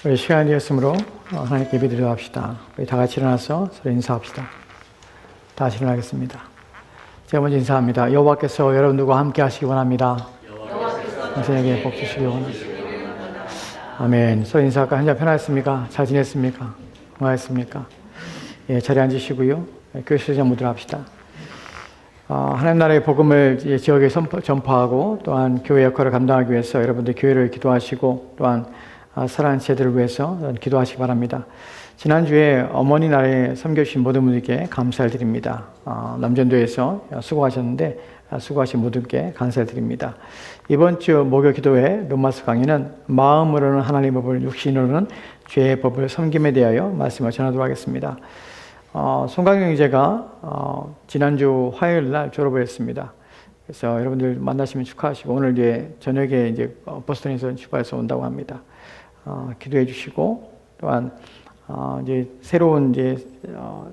우리 시간이 되었으므로 하나님께 예배드리도록 합시다. 우리 다 같이 일어나서 서로 인사합시다. 다시 일어나겠습니다. 제가 먼저 인사합니다. 여호와께서 여러분들과 함께 하시기 원합니다. 당신에게 복 주시기 원합니다. 아멘. 서로 인사할까? 한잔 편하셨습니까? 잘 지냈습니까? 건강했습니까? 예, 자리에 앉으시고요. 교회 시작 모드로 합시다. 하나님 나라의 복음을 지역에 전파하고 또한 교회 역할을 감당하기 위해서 여러분들 교회를 기도하시고 또한 사랑하는 제들을 위해서 기도하시기 바랍니다. 지난주에 어머니 날에 섬겨주신 모든 분들께 감사를 드립니다. 남전도에서 수고하셨는데 수고하신 모두께 감사를 드립니다. 이번 주 목요 기도회 로마서 강의는 마음으로는 하나님의 법을, 육신으로는 죄의 법을 섬김에 대하여 말씀을 전하도록 하겠습니다. 송강영 이제가 지난주 화요일 날 졸업을 했습니다. 그래서 여러분들 만나시면 축하하시고 오늘 이제 저녁에 이제 보스턴에서 출발해서 온다고 합니다. 기도해 주시고 또한 이제 새로운 이제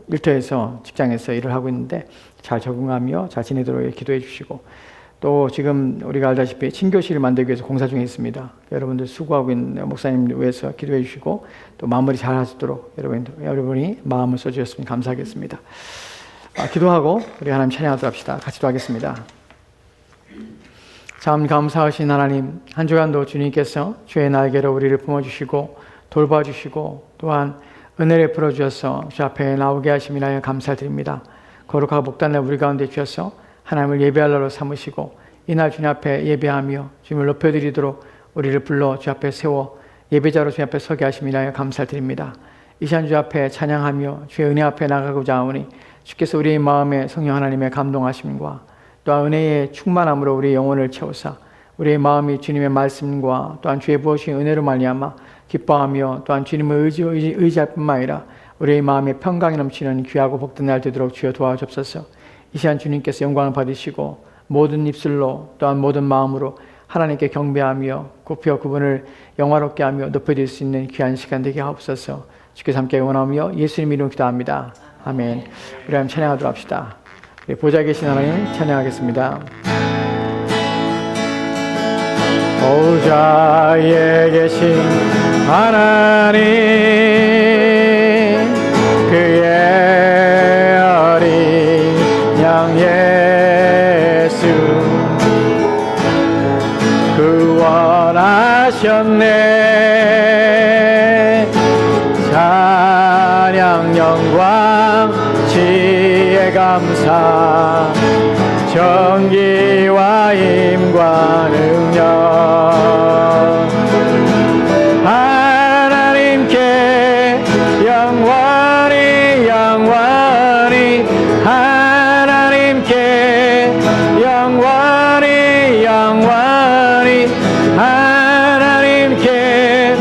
일터에서 직장에서 일을 하고 있는데 잘 적응하며 잘 지내도록 기도해 주시고 또 지금 우리가 알다시피 친교실을 만들기 위해서 공사 중에 있습니다. 여러분들 수고하고 있는 목사님 위해서 기도해 주시고 또 마무리 잘 하시도록 여러분이 마음을 써주셨으면 감사하겠습니다. 기도하고 우리 하나님 찬양하도록 합시다. 같이 기도하겠습니다. 참 감사하신 하나님, 한 주간도 주님께서 주의 날개로 우리를 품어주시고 돌봐주시고 또한 은혜를 풀어주셔서 주 앞에 나오게 하심을 하여 감사드립니다. 거룩하고 복단을 우리 가운데 주셔서 하나님을 예배할 날로 삼으시고 이날 주님 앞에 예배하며 주님을 높여드리도록 우리를 불러 주 앞에 세워 예배자로 주 앞에 서게 하심을 하여 감사드립니다. 이 시간 주 앞에 찬양하며 주의 은혜 앞에 나가고자 하오니 주께서 우리의 마음에 성령 하나님의 감동하심과 또한 은혜의 충만함으로 우리의 영혼을 채우사 우리의 마음이 주님의 말씀과 또한 주의 부어주신 은혜로 말미암아 기뻐하며 또한 주님을 의지할 뿐만 아니라 우리의 마음에 평강이 넘치는 귀하고 복된 날 되도록 주여 도와주옵소서. 이 시간 주님께서 영광을 받으시고 모든 입술로 또한 모든 마음으로 하나님께 경배하며 굽혀 그분을 영화롭게 하며 높여드릴 수 있는 귀한 시간 되게 하옵소서. 주께서 함께 원하며 예수님 이름으로 기도합니다. 아멘. 우리 하나님 찬양하도록 합시다. 보좌에 계신 하나님 찬양하겠습니다. 보좌에 계신 하나님 그의 어린 양 예수 구원하셨네. 찬양 영광 지혜 감사 정기와 힘과 능력 하나님께 영원히 영원히 하나님께 영원히 영원히 하나님께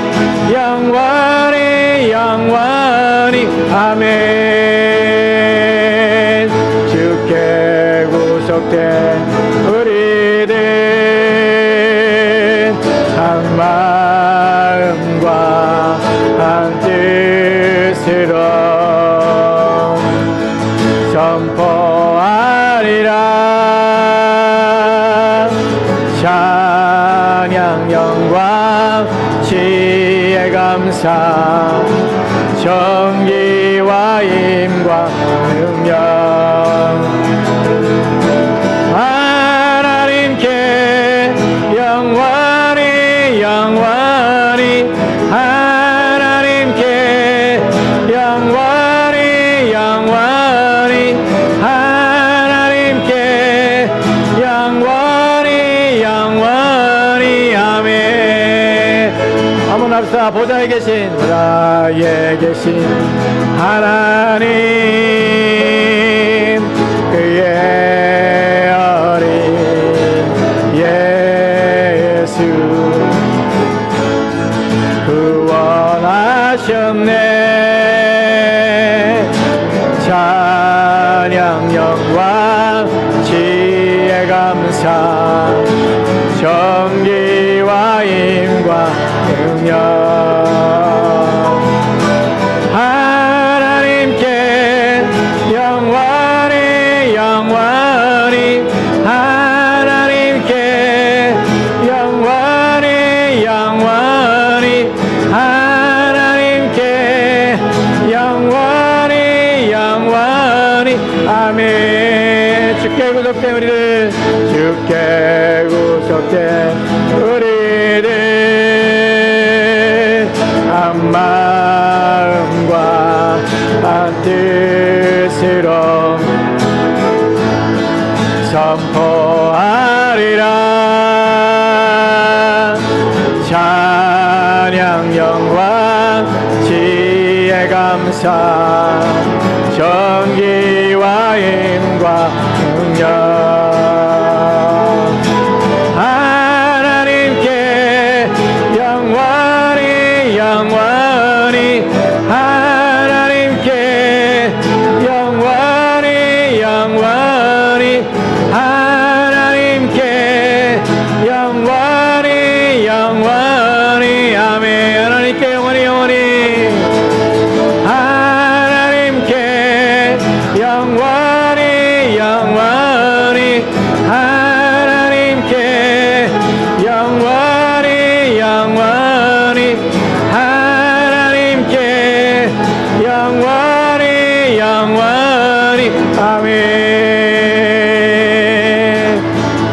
영원히 영원히 아멘. 주께 구속된 우리들 한 마음과 한 뜻으로 선포하리라. 찬양 영광 지혜 감사 정기와 힘과 능력 하나님께 영원히 영원히 하나님께 영원히 영원히 하나님께 영원히 영원히 아멘. 한번 합시다. 보좌에 계신 하나님 그의 어린 예수 구원하셨네. 찬양 영광 지혜 감사 정기와 힘과 능력 하나님께 구속된 우리를 주께 구속된 우리들 한 마음과 한 뜻으로 선포하리라. 찬양 영광 지혜 감사 존귀와 힘과 능력 하나님께 영원히 영원히 하나님께 영원히 영원히 하나님께 영원히 영원히 아멘. 하나님께 영원히 영원히 하나님께 영원히 영원히 하나님께 영원히 영원히 하나님께 영원히 영원히 아멘.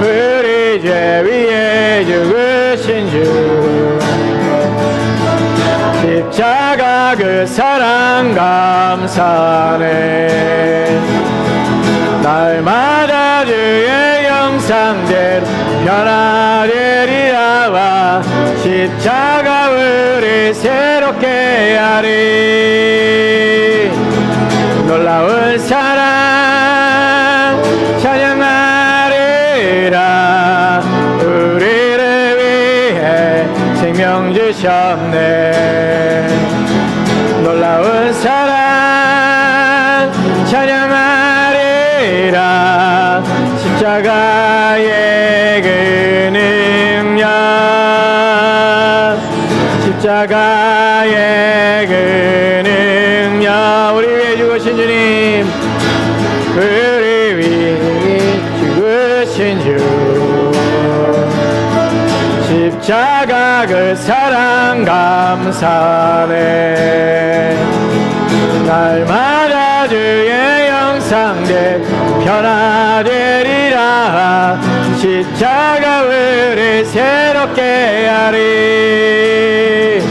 우리 죄 위에 죽으신 주 십자가 그 사랑 감사네. 날마다 주의 형상대로 변화되리라와 십자가 우리 새롭게 하리. 놀라운 사랑 찬양하리라. 우리를 위해 생명 주셨네. 놀라운 사랑 찬양하리라. 십자가의 그 능력 십자가의 그 능력 우리 위해 죽으신 주님 우리 위해 죽으신 주 십자가 그 사랑 감사네. 날마다 주의 형상대 변화되리라. 십자가 우리 새롭게 하리.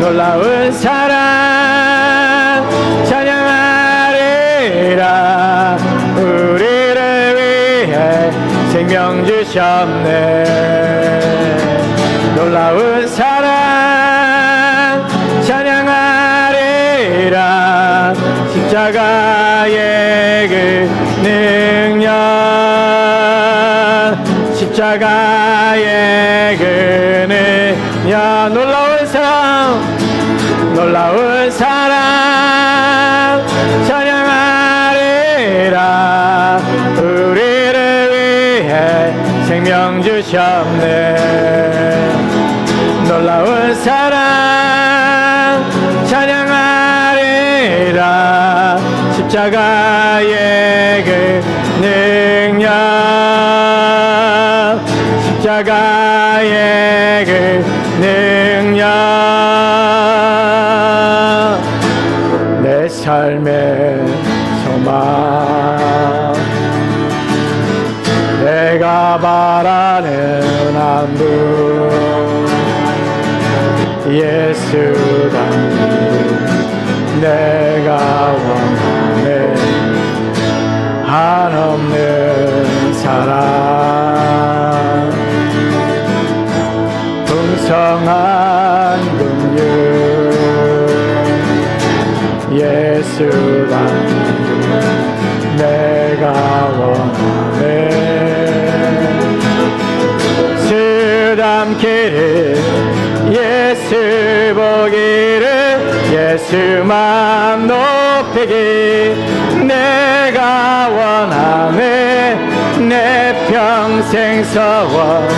놀라운 사랑 찬양하리라. 우리를 위해 생명 주셨네. 놀라운 사랑 찬양하리라. 십자가의 그 능력 십자가의 그 능력 놀라운 사랑 놀라운 사랑 찬양하리라. 우리를 위해 생명 주셨네. 놀라운 사랑 찬양하리라. 십자가의 그 능력 십자가의 그 능력 내 삶의 소망 내가 바라는 한 분 예수 담긴 내가 원하는 한없는 사랑 풍성한 긍휼 예수 담긴 내가 원하는 수 담기를 예수 보기를 예수만 높이기 내가 원하네 내 평생 소원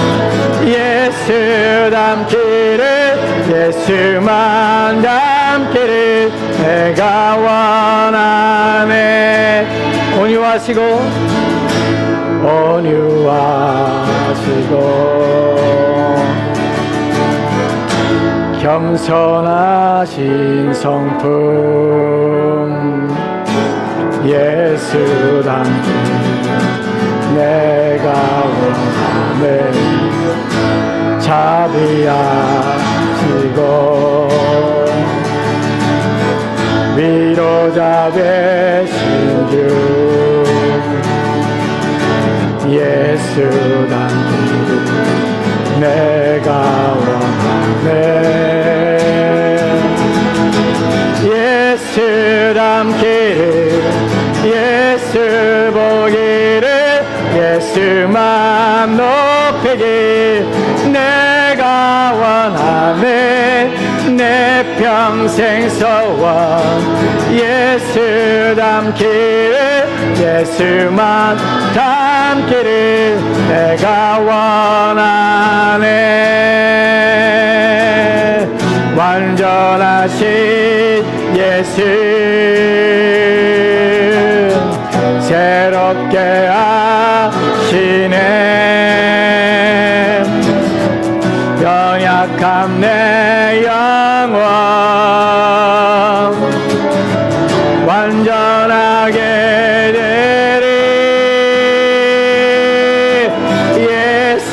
예수 담기를 예수만 담기를 내가 원하네 온유하시고 겸손하신 성품 예수 담긴 내가 원하네. 자비하시고 위로자 되신 주 예수 닮기를 내가 원하네. 예수 닮기를 예수 보기를 예수만 높이길 내가 원하네. 내 평생 소원 예수 닮기를 예수만 닮기를 내가 원하네. 완전하신 예수 새롭게 하시네. 연약한 내 영혼 완전하게 되리. 예수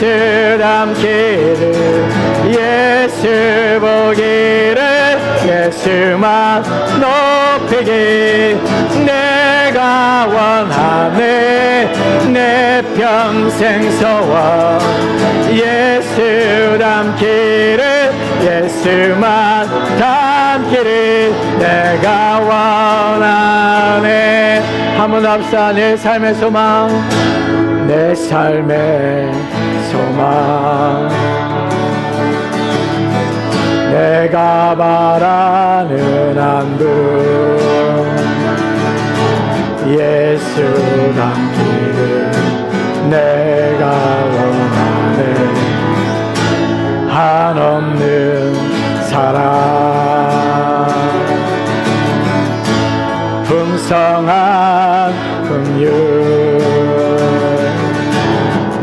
닮기를 예수 보기를 예수만 높이길 내가 원하네. 내 평생 소원 예수 닮기를 예수만 닮기를 내가 원하네. 한번 합시다. 내 삶의 소망 내 삶의 소망 내가 바라는 한 분 예수 닮기를 내가 원하네. 한없는 사랑 풍성한 긍휼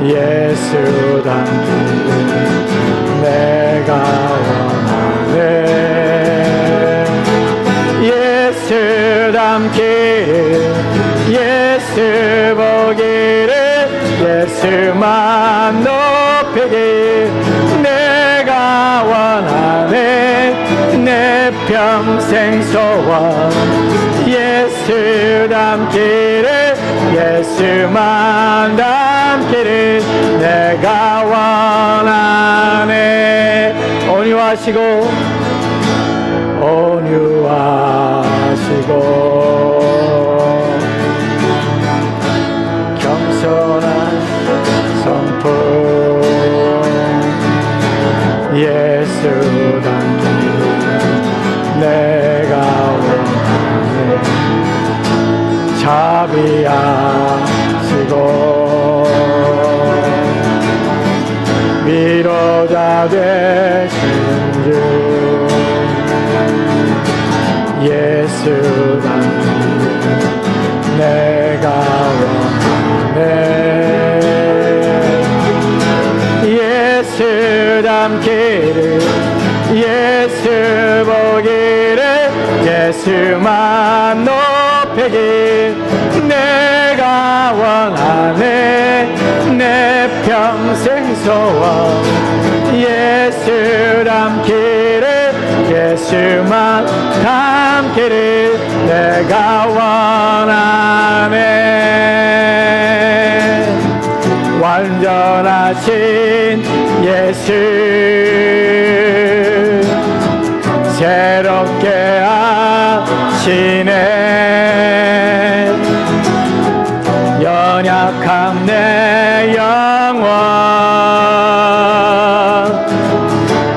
예수 닮기를 내가 원하네. 예수 닮기를 예수 보기를 예수만 높이길 내가 원하네. 내 평생 소원 예수 닮기를 예수만 닮기를 내가 원하네. 온유하시고 온유하시고 겸손한 성품 예수 닮기를 내가 원하네. 자비하시고 위로자 되신 주 예수 닮기를 내가 원하네. 예수 닮기를 예수 보기를 예수만 높이길 내가 원하네. 내 평생 소원 예수 닮기를 예수만 닮기를 내가 원하네. 완전하신 예수 새롭게 하시네. 연약한 내 영혼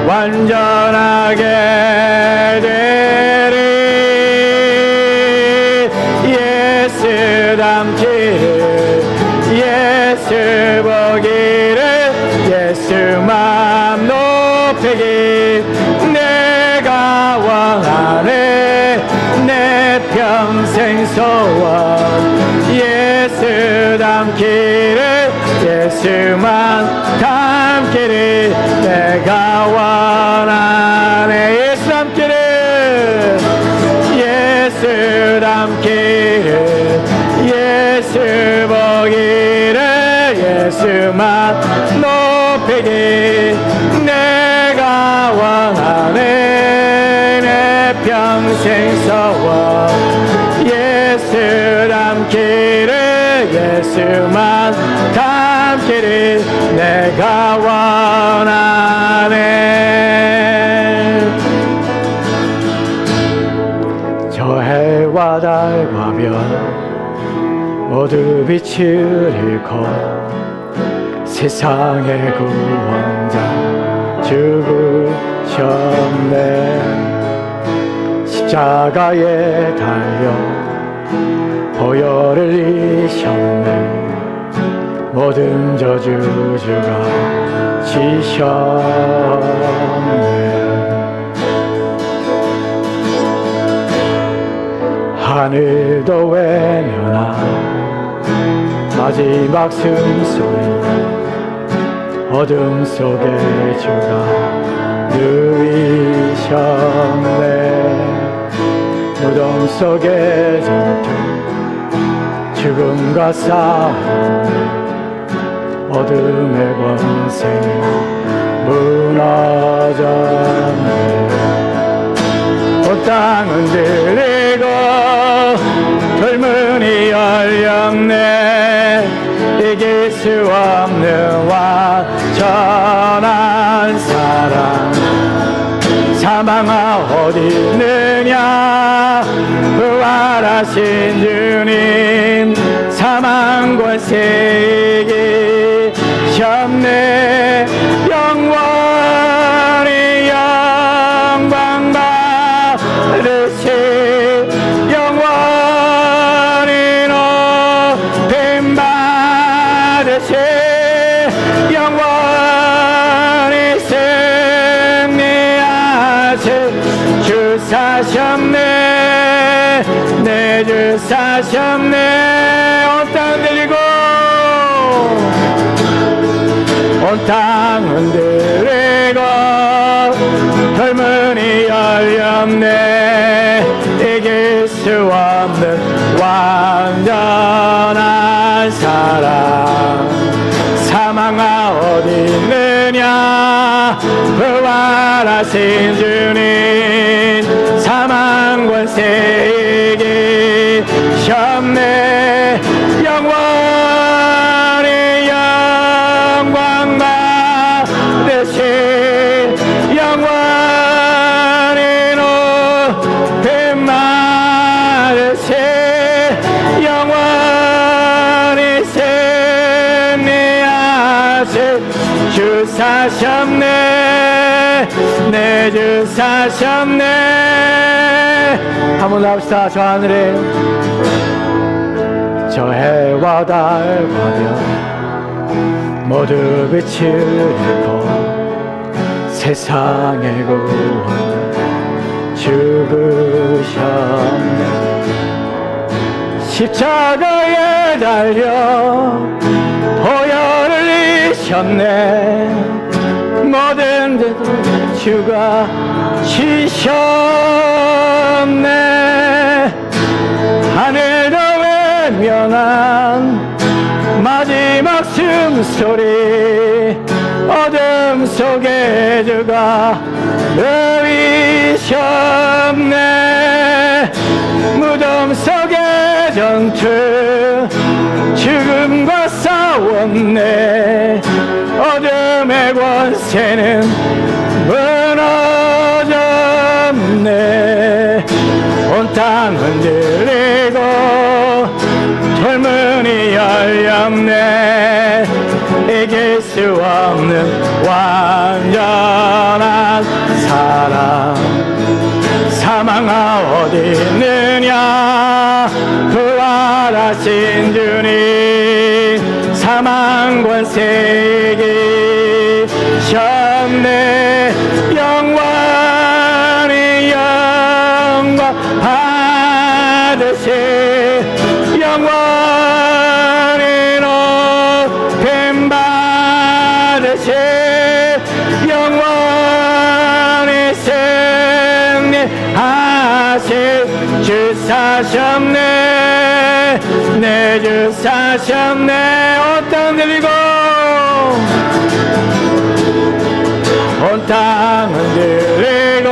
완전하게 되리. 예수 닮기를 예수 보기를 예수만 높이길 내가 원하네. 내 평생 소원 예수 닮기를 예수만 닮기를 내가 원하네. 예수 닮기를 예수 닮기를 예수 보기를 예수만 높이기 내가 원하네. 내 평생 서원 예수 닮기를 예수만 닮기를 내가 원하네. 저 해와 달과 별 모두 빛을 잃고 세상의 구원자 죽으셨네. 십자가에 달려 보혈을 흘리셨네. 모든 저주 주가 지셨네. 하늘도 외면한 마지막 숨소리 어둠 속에 주가 누이셨네. 무덤 속의 전투 죽음과 싸움 어둠의 권세 무너졌네. 온 땅은 들리고 돌문이 열렸네. 이길 수 없는 완전한 사랑 사망아 어디 있느냐. 부활하신 주님 사망 권세 이기셨네. 영원히 영광 받으시 영원히 높임 받으시 영원히 승리하신 주 사셨네. 내 주 사셨네. 온 땅 들리고 온 땅 흔들리고 돌문이 열렸네. 이길 수 없는 완전한 사랑 사망아 어디 있느냐. 부활하신 주님 사망 권세 이기셨네. 영원히 영광 받으시 영원히 높임 받으시 영원히 승리하신 주 사셨네. 내 주 사셨네. 한번 합시다. 저 하늘에 저 해와 달과 별 모두 빛을 잃고 세상의 구원자 죽으셨네. 십자가에 달려 보혈을 흘리셨네. 모든 죄를 주가 지셨네. 하늘도 외면한 마지막 숨소리 어둠 속에 주가 누이셨네. 무덤 속의 전투 죽음과 싸웠네. 어둠의 권세는 무너졌네. 온 땅 흔들리고 돌문이 열렸네. 이길 수 없는 완전한 사랑 사망아 어디 있느냐. 부활하신 주님 사망 권세 이기셨네. 영원히 영광 받으시 영원히 높임 받으시 영원히 승리하신 주 사셨네. 내 주 사셨네. 온 땅 들리고 온 땅 흔들리고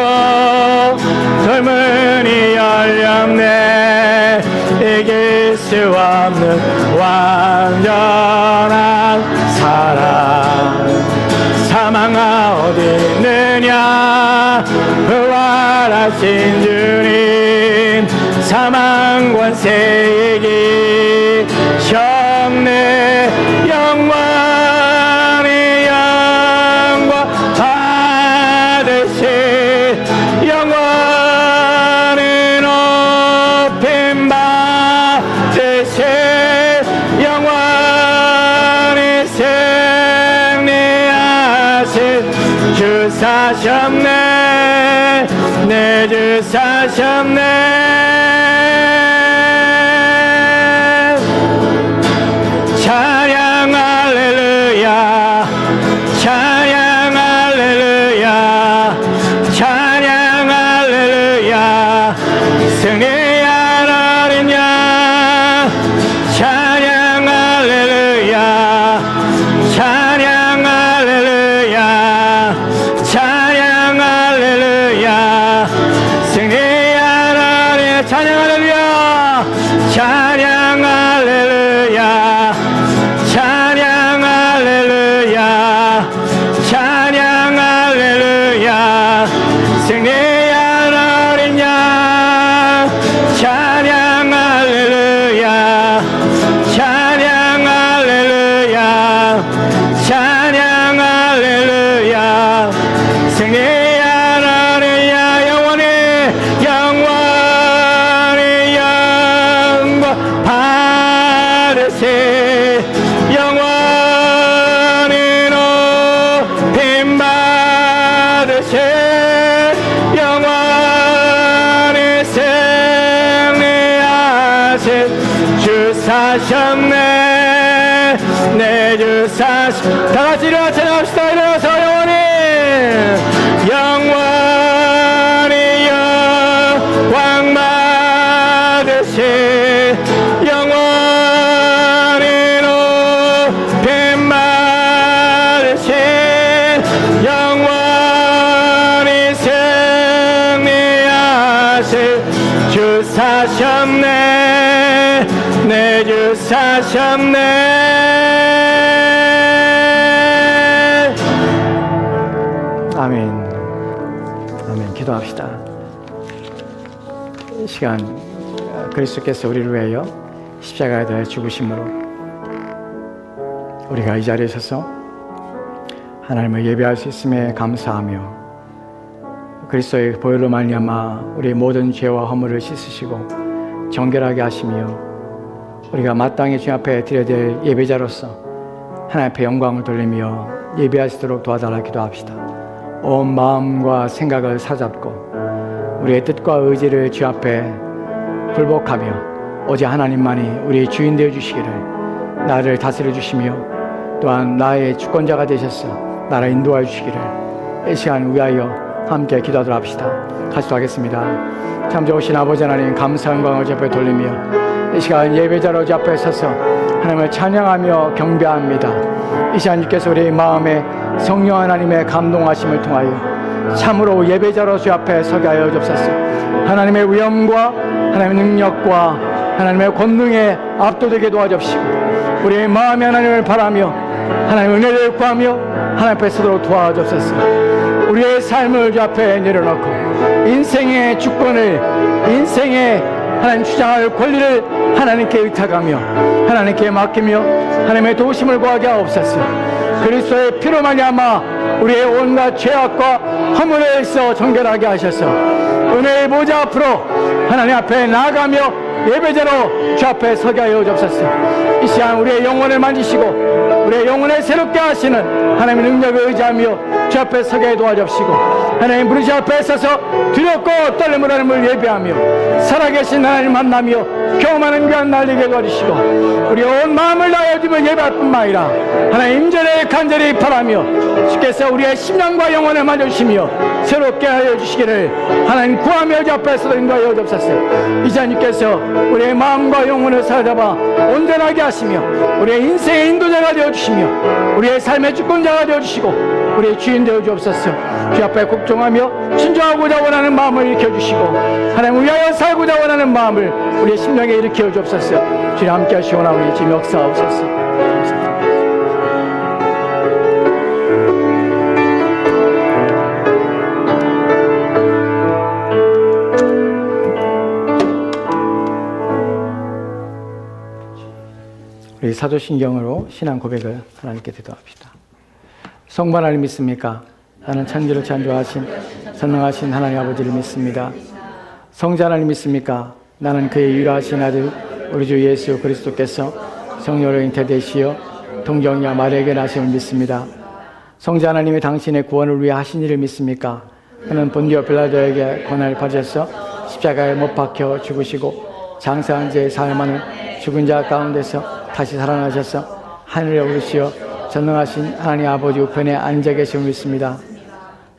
돌문이 열렸네. 이길 수 없는 완전한 사랑. 사망아 어디 있느냐. 부활하신 주님. 사망 권세 이기셨네. 영광이 영광 받으신 영광이 높임 받으신 영광이 승리하신 주 사셨네. 내 주 사셨네. 찬양 할렐루야. 찬양 할렐루야. 찬양 할렐루야. 승리한 어린 양. 찬양 할렐루야. 찬양 할렐루야. 찬양 할렐루야. 승리한 어린 찬양 할렐루야. 찬양 할렐루야. 찬양 할렐루야. 찬양 할렐루야. 승리한 어린 양. 찬양 할렐루야. 찬양 할렐루야. 찬양 할렐루야. 승리한 어린 양. 영원히 영원히 영광 받으세. 영원히 높임 받으세. 영원히 승리하신 주 사셨네. 내 주 사셨. 다같이 일어나 찬양합시다. 일어나서 영원히 영원히 영광 받으세. 영원히 높임 받으신 영원히 승리하신 주 사셨네. 내 주 사셨네. 아멘. 아멘. 기도합시다. 이 시간 그리스도께서 우리를 위하여 십자가에 대해 죽으심으로 우리가 이 자리에 서서 하나님을 예배할 수 있음에 감사하며 그리스도의 보혈로 말미암아 우리의 모든 죄와 허물을 씻으시고 정결하게 하시며 우리가 마땅히 주님 앞에 드려야 될 예배자로서 하나님 앞에 영광을 돌리며 예배하시도록 도와달라 기도합시다. 온 마음과 생각을 사잡고 우리의 뜻과 의지를 주 앞에 굴복하며 오직 하나님만이 우리의 주인 되어 주시기를, 나를 다스려 주시며 또한 나의 주권자가 되셔서 나를 인도하여 주시기를 이 시간 위하여 함께 기도하도록 합시다. 같이 하겠습니다. 참 좋으신 아버지 하나님, 감사 영광을 주 앞에 돌리며 이 시간 예배자로 주 앞에 서서 하나님을 찬양하며 경배합니다. 이 시간 주께서 우리의 마음에 성령 하나님의 감동하심을 통하여 참으로 예배자로 주 앞에 서게 하여 주옵소서. 하나님의 위엄과 하나님의 능력과 하나님의 권능에 압도되게 도와주옵시고 우리의 마음에 하나님을 바라며 하나님의 은혜를 구하며 하나님 앞에 서도록 도와주옵소서. 우리의 삶을 주 앞에 내려놓고 인생의 주권을, 인생의 하나님 주장할 권리를 하나님께 의탁하며 하나님께 맡기며 하나님의 도우심을 구하게 하옵소서. 그리스도의 피로 말미암아 우리의 온갖 죄악과 허물을 있어 정결하게 하셔서 은혜의 보좌 앞으로 하나님 앞에 나아가며 예배자로 주 앞에 서게 하여 주옵소서. 이 시간 우리의 영혼을 만지시고 우리의 영혼을 새롭게 하시는 하나님의 능력을 의지하며 주 앞에 서게 도와주시고 하나님 부르시 앞에 서서 두렵고 떨림으로 하나님을 예배하며 살아계신 하나님 만나며 경험하는 귀한 날 되게 도와주시고 우리 온 마음을 다하여 주며 예배할 뿐만 아니라 하나님 임전에 간절히 바라며 주께서 우리의 심령과 영혼을 만져주시며 새롭게 하여 주시기를 하나님 구하며 주 앞에서 인도하여 주옵소서. 이자님께서 우리의 마음과 영혼을 사로잡아 온전하게 하시며 우리의 인생의 인도자가 되어주시며 우리의 삶의 주권자가 되어주시고 우리의 주인 되어주옵소서. 주 앞에 복종하며 순종하고자 원하는 마음을 일으켜주시고 하나님 위하여 살고자 원하는 마음을 우리의 심령에 일으켜 주옵소서. 주님 함께 하시오나 우리 주님 역사하옵소서. 우리 사도신경으로 신앙 고백을 하나님께 기도합시다. 성부 하나님 믿습니까? 나는 천지를 창조하신 선능하신 하나님 아버지를 믿습니다. 성자 하나님 믿습니까? 나는 그의 유일하신 아들 우리 주 예수 그리스도께서 성령으로 잉태되시어 동정녀 마리아에게 나심을 믿습니다. 성자 하나님이 당신의 구원을 위해 하신 일을 믿습니까? 그는 본디오 빌라도에게 고난을 받으셔서 십자가에 못 박혀 죽으시고 장사한 지 사흘 만에 죽은 자 가운데서 다시 살아나셔서 하늘에 오르시어 전능하신 하나님 아버지 우편에 앉아 계심을 믿습니다.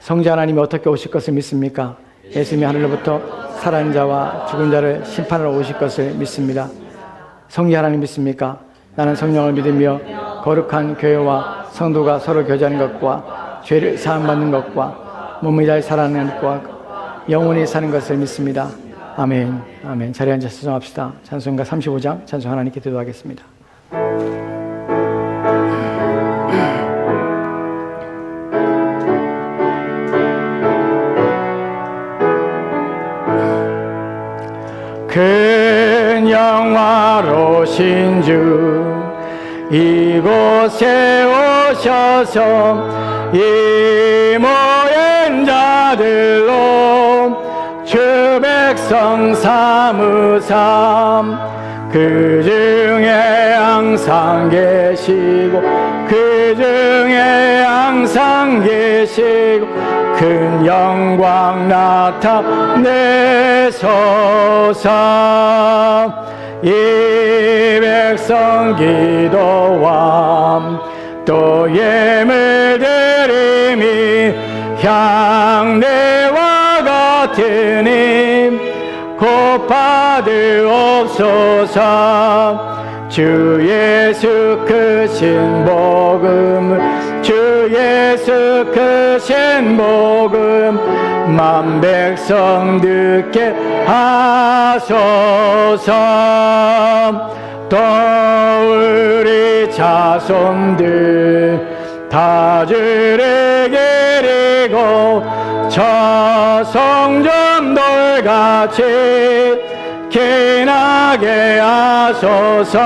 성자 하나님이 어떻게 오실 것을 믿습니까? 예수님이 하늘로부터 살아난 자와 죽은 자를 심판하러 오실 것을 믿습니다. 성자 하나님 믿습니까? 나는 성령을 믿으며 거룩한 교회와 성도가 서로 교제하는 것과 죄를 사함받는 것과 몸이 잘 살아나는 것과 영원히 사는 것을 믿습니다. 아멘. 아멘. 자리에 앉아서 수정합시다. 찬송가 35장 찬송 하나님께 기도하겠습니다. 큰 영화로신 주 이곳에 오셔서 이 모인 자들로 주 백성 삼으삼 그 중에 항상 계시고 그 중에 항상 계시고 큰 영광 나타내소서. 이 백성 기도함 또 예물 드림이 향내와 같으니 곧 받으옵소서. 주 예수 크신 복음을 주 예수 크신 복음 만 백성 듣게 하소서. 또 우리 자손들 다 주를 기리고 저 성전돌같이 기나게 하소서.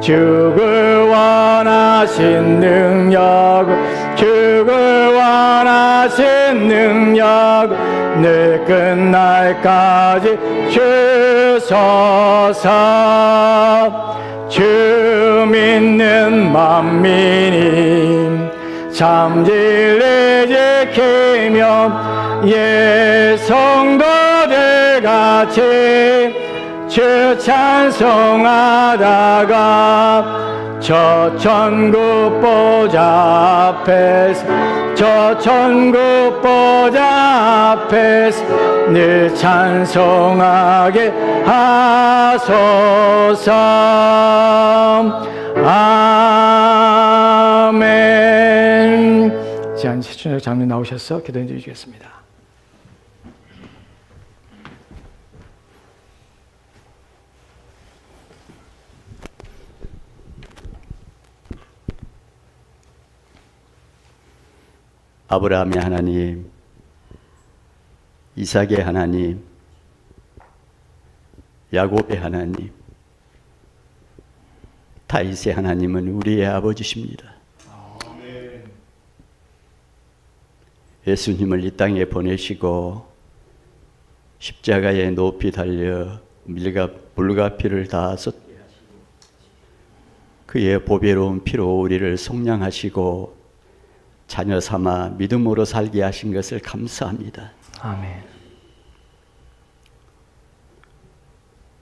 주를 원하신 능력 주를 원하신 능력 늘 끝날까지 주소서. 주 믿는 만민이 참 진리 지키며 예 성도들 같이 주 찬송하다가 저 천국 보좌 앞에서 저 천국 보좌 앞에서 늘 찬송하게 하소서. 아멘. 자, 시춘적 장면 나오셔서 기도해 주시겠습니다. 아브라함의 하나님, 이삭의 하나님, 야곱의 하나님, 다윗의 하나님은 우리의 아버지십니다. 예수님을 이 땅에 보내시고 십자가에 높이 달려 물과 피를 다 쏟게 하시고 그의 보배로운 피로 우리를 속량하시고 자녀 삼아 믿음으로 살게 하신 것을 감사합니다. 아멘.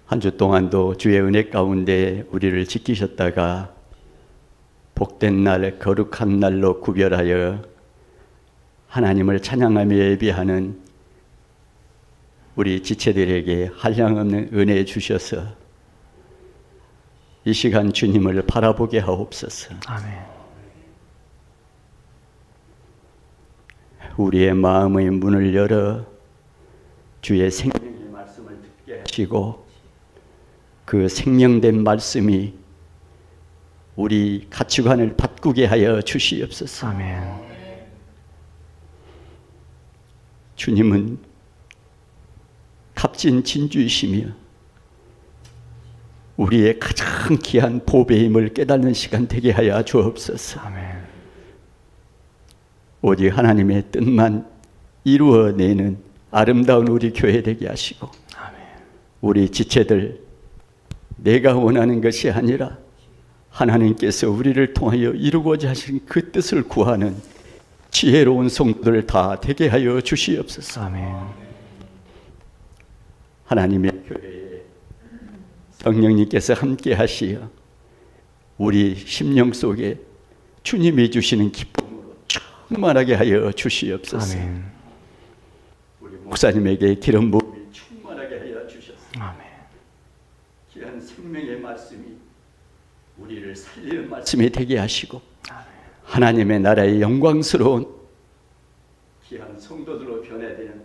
한 주 동안도 주의 은혜 가운데 우리를 지키셨다가 복된 날, 거룩한 날로 구별하여 하나님을 찬양하며 예배하는 우리 지체들에게 한량없는 은혜 주셔서 이 시간 주님을 바라보게 하옵소서. 아멘. 우리의 마음의 문을 열어 주의 생명의 말씀을 듣게 하시고 그 생명된 말씀이 우리 가치관을 바꾸게 하여 주시옵소서. 아멘. 주님은 값진 진주이시며 우리의 가장 귀한 보배임을 깨닫는 시간 되게 하여 주옵소서. 아멘. 오직 하나님의 뜻만 이루어내는 아름다운 우리 교회 되게 하시고 아멘. 우리 지체들 내가 원하는 것이 아니라 하나님께서 우리를 통하여 이루고자 하신 그 뜻을 구하는 지혜로운 성도들 다 되게 하여 주시옵소서. 아멘. 하나님의 교회에 성령님께서 함께 하시어 우리 심령 속에 주님이 주시는 기쁨으로 충만하게 하여 주시옵소서. 아멘. 우리 목사님에게 기름 부음이 충만하게 하여 주셔서 아멘. 귀한 생명의 말씀이 우리를 살리는 말씀이 되게 하시고 하나님의 나라의 영광스러운 귀한 성도들로 변화되는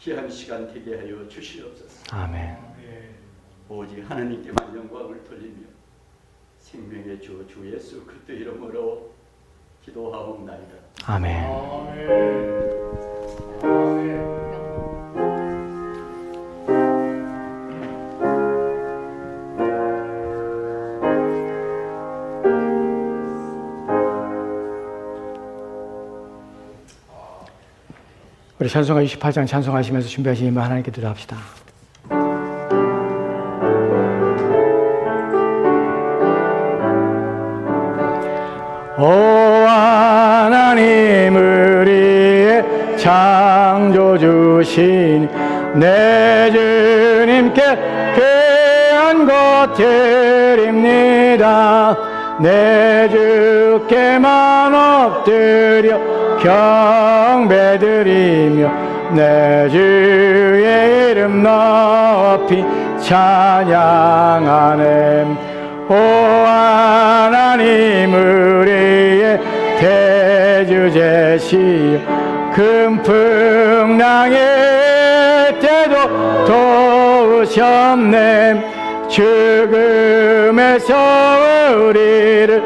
귀한 시간 되게 하여 주시옵소서. 아멘. 오직 하나님께만 영광을 돌리며 생명의 주 예수 그리스도 이름으로 기도하옵나이다. 아멘. 우리 찬송가 28장 찬송하시면서 준비하시면 하나님께 기도합시다. 오 하나님 우리의 창조주신 내 주님께 귀한 것 드립니다. 내 주께만 엎드려 경배드리며 내 주의 이름 높이 찬양하네. 오 하나님 우리의 대주제시여 금풍랑의 때도 도우셨네. 죽음에서 우리를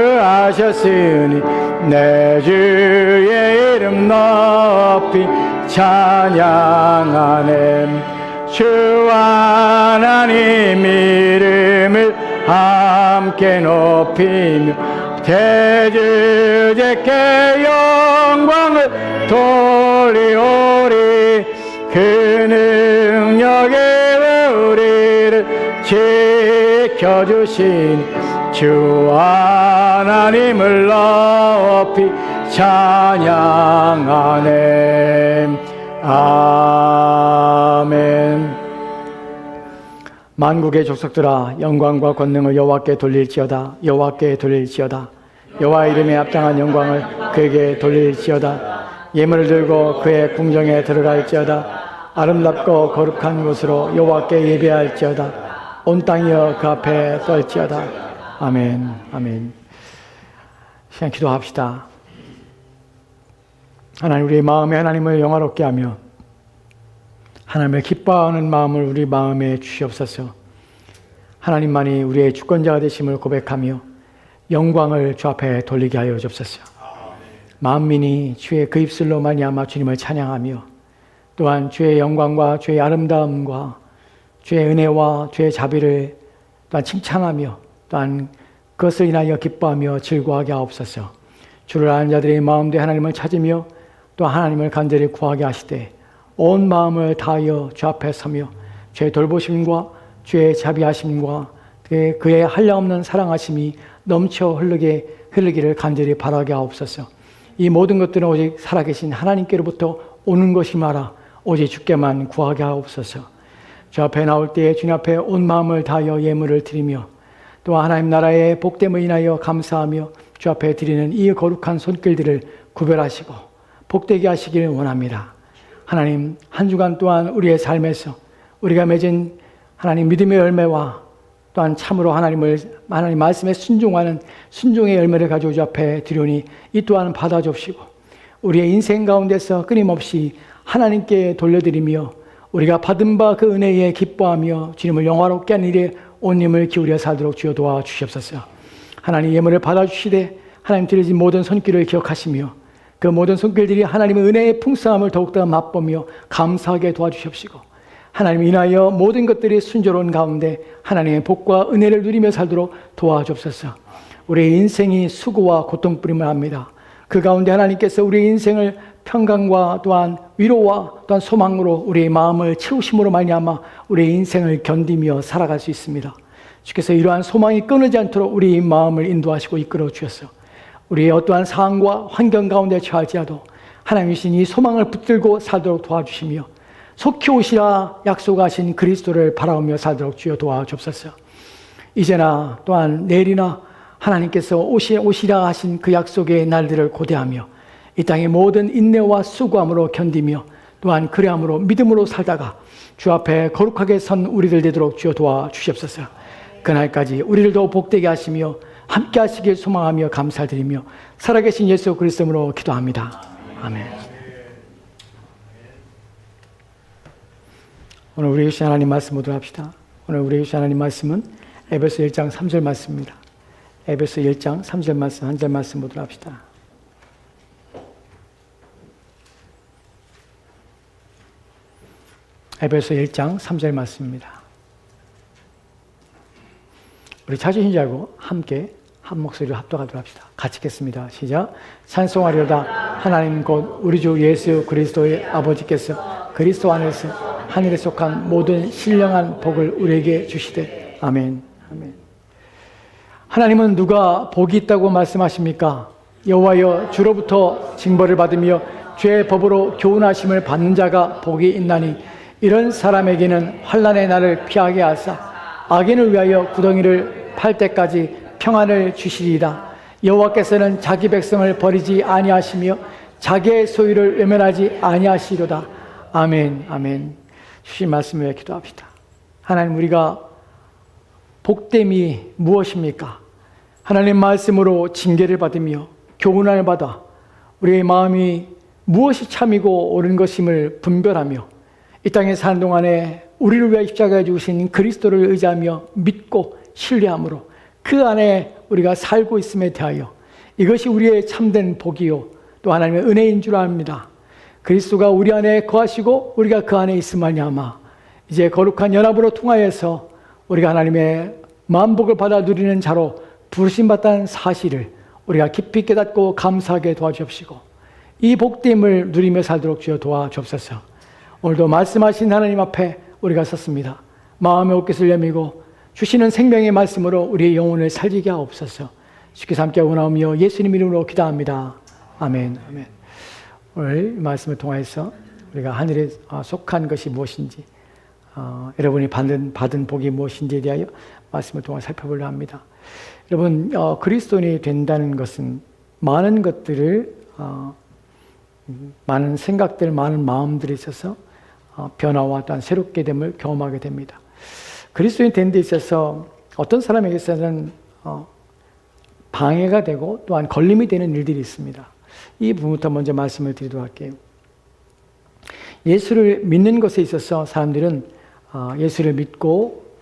구하셨으니 내 주의 이름 높이 찬양하네. 주 하나님 이름을 함께 높이며 대주제께 영광을 돌리오리. 그 능력에 우리를 지켜주신 주 하나님을 높이 찬양하네. 아멘. 만국의 족속들아 영광과 권능을 여호와께 돌릴지어다. 여호와께 돌릴지어다. 여호와 이름에 합당한 영광을 그에게 돌릴지어다. 예물을 들고 그의 궁정에 들어갈지어다. 아름답고 거룩한 곳으로 여호와께 예배할지어다. 온 땅이여 그 앞에 설지어다. 아멘. 아멘. 시간 기도합시다. 하나님 우리 마음에 하나님을 영화롭게 하며 하나님을 기뻐하는 마음을 우리 마음에 주시옵소서. 하나님만이 우리의 주권자가 되심을 고백하며 영광을 주 앞에 돌리게 하여 주옵소서. 만민이 주의 그 입술로 말미암아 주님을 찬양하며 또한 주의 영광과 주의 아름다움과 주의 은혜와 주의 자비를 또한 칭찬하며 또한 그것을 인하여 기뻐하며 즐거워하게 하옵소서. 주를 아는 자들의 마음대 하나님을 찾으며 또 하나님을 간절히 구하게 하시되 온 마음을 다하여 주 앞에 서며 주의 돌보심과 주의 자비하심과 그의 한량없는 사랑하심이 넘쳐 흐르기를 간절히 바라게 하옵소서. 이 모든 것들은 오직 살아계신 하나님께로부터 오는 것이마라 오직 주께만 구하게 하옵소서. 주 앞에 나올 때에 주님 앞에 온 마음을 다하여 예물을 드리며 또 하나님 나라의 복됨을 인하여 감사하며 주 앞에 드리는 이 거룩한 손길들을 구별하시고 복되게 하시기를 원합니다. 하나님, 한 주간 또한 우리의 삶에서 우리가 맺은 하나님 믿음의 열매와 또한 참으로 하나님 말씀에 순종하는 순종의 열매를 가지고 주 앞에 드리오니 이 또한 받아주시고 우리의 인생 가운데서 끊임없이 하나님께 돌려드리며 우리가 받은 바 그 은혜에 기뻐하며 주님을 영화롭게 하는 일에 온 힘을 기울여 살도록 주여 도와주시옵소서. 하나님 예물을 받아주시되 하나님 드려진 모든 손길을 기억하시며 그 모든 손길들이 하나님의 은혜의 풍성함을 더욱더 맛보며 감사하게 도와주시옵시고 하나님 인하여 모든 것들이 순조로운 가운데 하나님의 복과 은혜를 누리며 살도록 도와주옵소서. 우리의 인생이 수고와 고통뿐임을 압니다. 그 가운데 하나님께서 우리의 인생을 평강과 또한 위로와 또한 소망으로 우리의 마음을 채우심으로 말미암아 우리의 인생을 견디며 살아갈 수 있습니다. 주께서 이러한 소망이 끊이지 않도록 우리의 마음을 인도하시고 이끌어 주셔서 우리의 어떠한 상황과 환경 가운데 처할지라도 하나님이신 이 소망을 붙들고 살도록 도와주시며 속히 오시라 약속하신 그리스도를 바라보며 살도록 주여 도와주옵소서. 이제나 또한 내일이나 하나님께서 오시라 하신 그 약속의 날들을 고대하며 이 땅의 모든 인내와 수고함으로 견디며 또한 그레함으로 믿음으로 살다가 주 앞에 거룩하게 선 우리들 되도록 주여 도와주시옵소서. 그날까지 우리를 더 복되게 하시며 함께 하시길 소망하며 감사드리며 살아계신 예수 그리스도로 기도합니다. 아멘. 오늘 우리 주신 하나님 말씀 보도록 합시다. 오늘 우리 주신 하나님 말씀은 에베소 1장 3절 말씀입니다. 에베소 1장 3절 말씀 한 절 말씀 보도록 합시다. 에베소 1장 3절 말씀입니다. 우리 찾으신 줄 알고 함께 한 목소리로 합독하도록 합시다. 같이 읽겠습니다. 시작. 찬송하려다 하나님 곧 우리 주 예수 그리스도의 아버지께서 그리스도 안에서 하늘에 속한 모든 신령한 복을 우리에게 주시되 아멘. 아멘. 하나님은 누가 복이 있다고 말씀하십니까? 여호와여 주로부터 징벌을 받으며 죄의 법으로 교훈하심을 받는 자가 복이 있나니 이런 사람에게는 환난의 날을 피하게 하사 악인을 위하여 구덩이를 팔 때까지 평안을 주시리이다. 여호와께서는 자기 백성을 버리지 아니하시며 자기의 소유를 외면하지 아니하시리로다. 아멘. 아멘. 주신 말씀 위해 기도합시다. 하나님, 우리가 복됨이 무엇입니까? 하나님 말씀으로 징계를 받으며 교훈을 받아 우리의 마음이 무엇이 참이고 옳은 것임을 분별하며 이 땅에 사는 동안에 우리를 위해 십자가에 죽으신 그리스도를 의지하며 믿고 신뢰함으로 그 안에 우리가 살고 있음에 대하여 이것이 우리의 참된 복이요 또 하나님의 은혜인 줄 압니다. 그리스도가 우리 안에 거하시고 우리가 그 안에 있음 말미암아 이제 거룩한 연합으로 통하여서 우리가 하나님의 만복을 받아 누리는 자로 부르심받다는 사실을 우리가 깊이 깨닫고 감사하게 도와주옵시고 이 복됨을 누리며 살도록 주여 도와주옵소서. 오늘도 말씀하신 하나님 앞에 우리가 섰습니다. 마음의 옷깃을 내밀고 주시는 생명의 말씀으로 우리의 영혼을 살리게 하옵소서. 주께서 함께 원하오며 예수님 이름으로 기도합니다. 아멘. 아멘. 오늘 말씀을 통해서 우리가 하늘에 속한 것이 무엇인지 여러분이 받은 복이 무엇인지에 대하여 말씀을 통해 살펴보려 합니다. 여러분, 그리스도인이 된다는 것은 많은 것들을 많은 생각들, 많은 마음들이 있어서 변화와 또한 새롭게 됨을 경험하게 됩니다. 그리스도인이 된 데 있어서 어떤 사람에게서는 방해가 되고 또한 걸림이 되는 일들이 있습니다. 이 부분부터 먼저 말씀을 드리도록 할게요. 예수를 믿는 것에 있어서 사람들은 예수를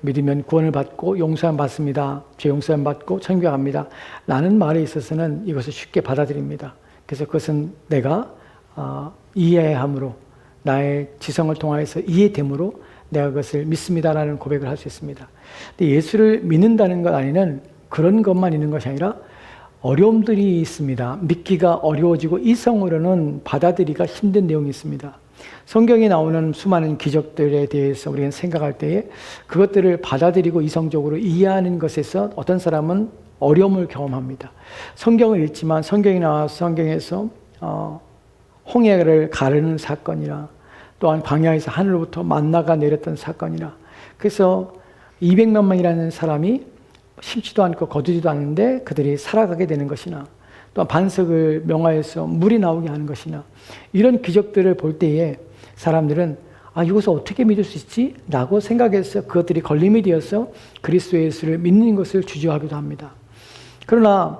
믿으면 구원을 받고 용서함 받습니다. 죄 용서함 받고 천국에 갑니다. 라는 말에 있어서는 이것을 쉽게 받아들입니다. 그래서 그것은 내가 이해함으로 나의 지성을 통하여서 이해됨으로 내가 그것을 믿습니다라는 고백을 할 수 있습니다. 근데 예수를 믿는다는 것 안에는 그런 것만 있는 것이 아니라 어려움들이 있습니다. 믿기가 어려워지고 이성으로는 받아들이기가 힘든 내용이 있습니다. 성경에 나오는 수많은 기적들에 대해서 우리가 생각할 때에 그것들을 받아들이고 이성적으로 이해하는 것에서 어떤 사람은 어려움을 경험합니다. 성경을 읽지만 성경에 나와서 성경에서 홍해를 가르는 사건이라, 또한 광야에서 하늘로부터 만나가 내렸던 사건이라, 그래서 200만 명이라는 사람이 심지도 않고 거두지도 않는데 그들이 살아가게 되는 것이나, 또한 반석을 명하여서 물이 나오게 하는 것이나, 이런 기적들을 볼 때에 사람들은 이것을 어떻게 믿을 수 있지? 라고 생각해서 그것들이 걸림이 되어서 그리스도 예수를 믿는 것을 주저하기도 합니다. 그러나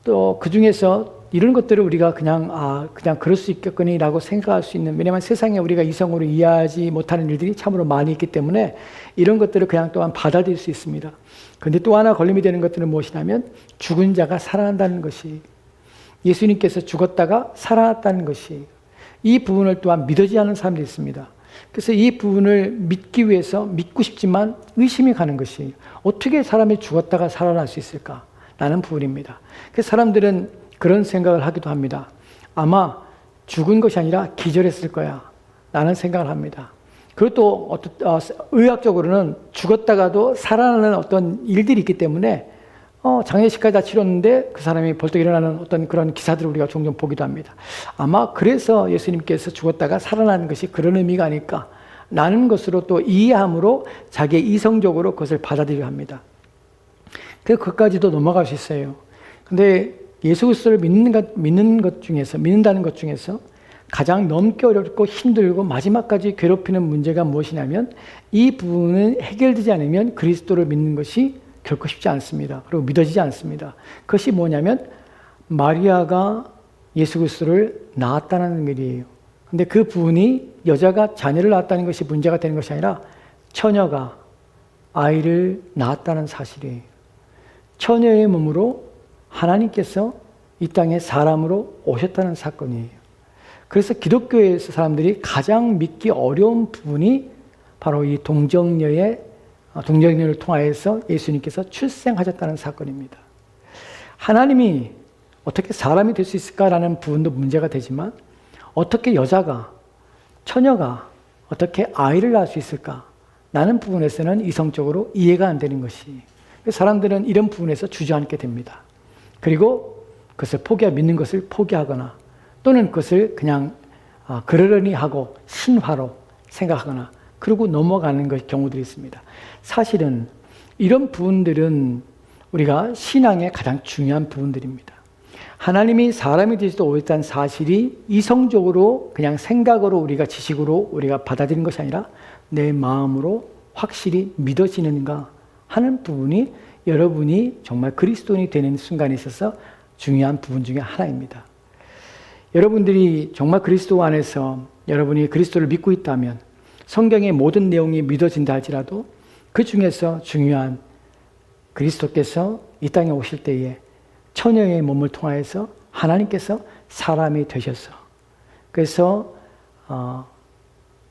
또 그 중에서 이런 것들을 우리가 그냥 그럴 수 있겠거니 라고 생각할 수 있는, 왜냐하면 세상에 우리가 이성으로 이해하지 못하는 일들이 참으로 많이 있기 때문에 이런 것들을 그냥 또한 받아들일 수 있습니다. 그런데 또 하나 걸림이 되는 것들은 무엇이냐면 죽은 자가 살아난다는 것이, 예수님께서 죽었다가 살아났다는 것이, 이 부분을 또한 믿어지지 않는 사람들이 있습니다. 그래서 이 부분을 믿기 위해서 믿고 싶지만 의심이 가는 것이, 어떻게 사람이 죽었다가 살아날 수 있을까? 라는 부분입니다. 그래서 사람들은 그런 생각을 하기도 합니다. 아마 죽은 것이 아니라 기절했을 거야 라는 생각을 합니다. 그리고 또 의학적으로는 죽었다가도 살아나는 어떤 일들이 있기 때문에 장례식까지 다 치렀는데 그 사람이 벌떡 일어나는 어떤 그런 기사들을 우리가 종종 보기도 합니다. 아마 그래서 예수님께서 죽었다가 살아나는 것이 그런 의미가 아닐까 라는 것으로 또 이해함으로 자기의 이성적으로 그것을 받아들여야 합니다. 그래서 그것까지도 넘어갈 수 있어요. 근데 예수 그리스도를 믿는다는 것 중에서 가장 넘기 어렵고 힘들고 마지막까지 괴롭히는 문제가 무엇이냐면, 이 부분은 해결되지 않으면 그리스도를 믿는 것이 결코 쉽지 않습니다. 그리고 믿어지지 않습니다. 그것이 뭐냐면 마리아가 예수 그리스도를 낳았다는 일이에요. 근데 그 부분이 여자가 자녀를 낳았다는 것이 문제가 되는 것이 아니라 처녀가 아이를 낳았다는 사실이에요. 처녀의 몸으로 하나님께서 이 땅에 사람으로 오셨다는 사건이에요. 그래서 기독교에서 사람들이 가장 믿기 어려운 부분이 바로 이 동정녀를 통하여서 예수님께서 출생하셨다는 사건입니다. 하나님이 어떻게 사람이 될 수 있을까라는 부분도 문제가 되지만, 어떻게 여자가, 처녀가 어떻게 아이를 낳을 수 있을까? 라는 부분에서는 이성적으로 이해가 안 되는 것이, 사람들은 이런 부분에서 주저앉게 됩니다. 그리고 그것을 믿는 것을 포기하거나, 또는 그것을 그냥 그러려니 하고 신화로 생각하거나 그러고 넘어가는 경우들이 있습니다. 사실은 이런 부분들은 우리가 신앙의 가장 중요한 부분들입니다. 하나님이 사람이 되지도 오셨다는 사실이 이성적으로 그냥 생각으로 우리가 지식으로 우리가 받아들이는 것이 아니라 내 마음으로 확실히 믿어지는가 하는 부분이 여러분이 정말 그리스도인이 되는 순간에 있어서 중요한 부분 중에 하나입니다. 여러분들이 정말 그리스도 안에서 여러분이 그리스도를 믿고 있다면 성경의 모든 내용이 믿어진다 할지라도 그 중에서 중요한 그리스도께서 이 땅에 오실 때에 처녀의 몸을 통하여서 하나님께서 사람이 되셔서, 그래서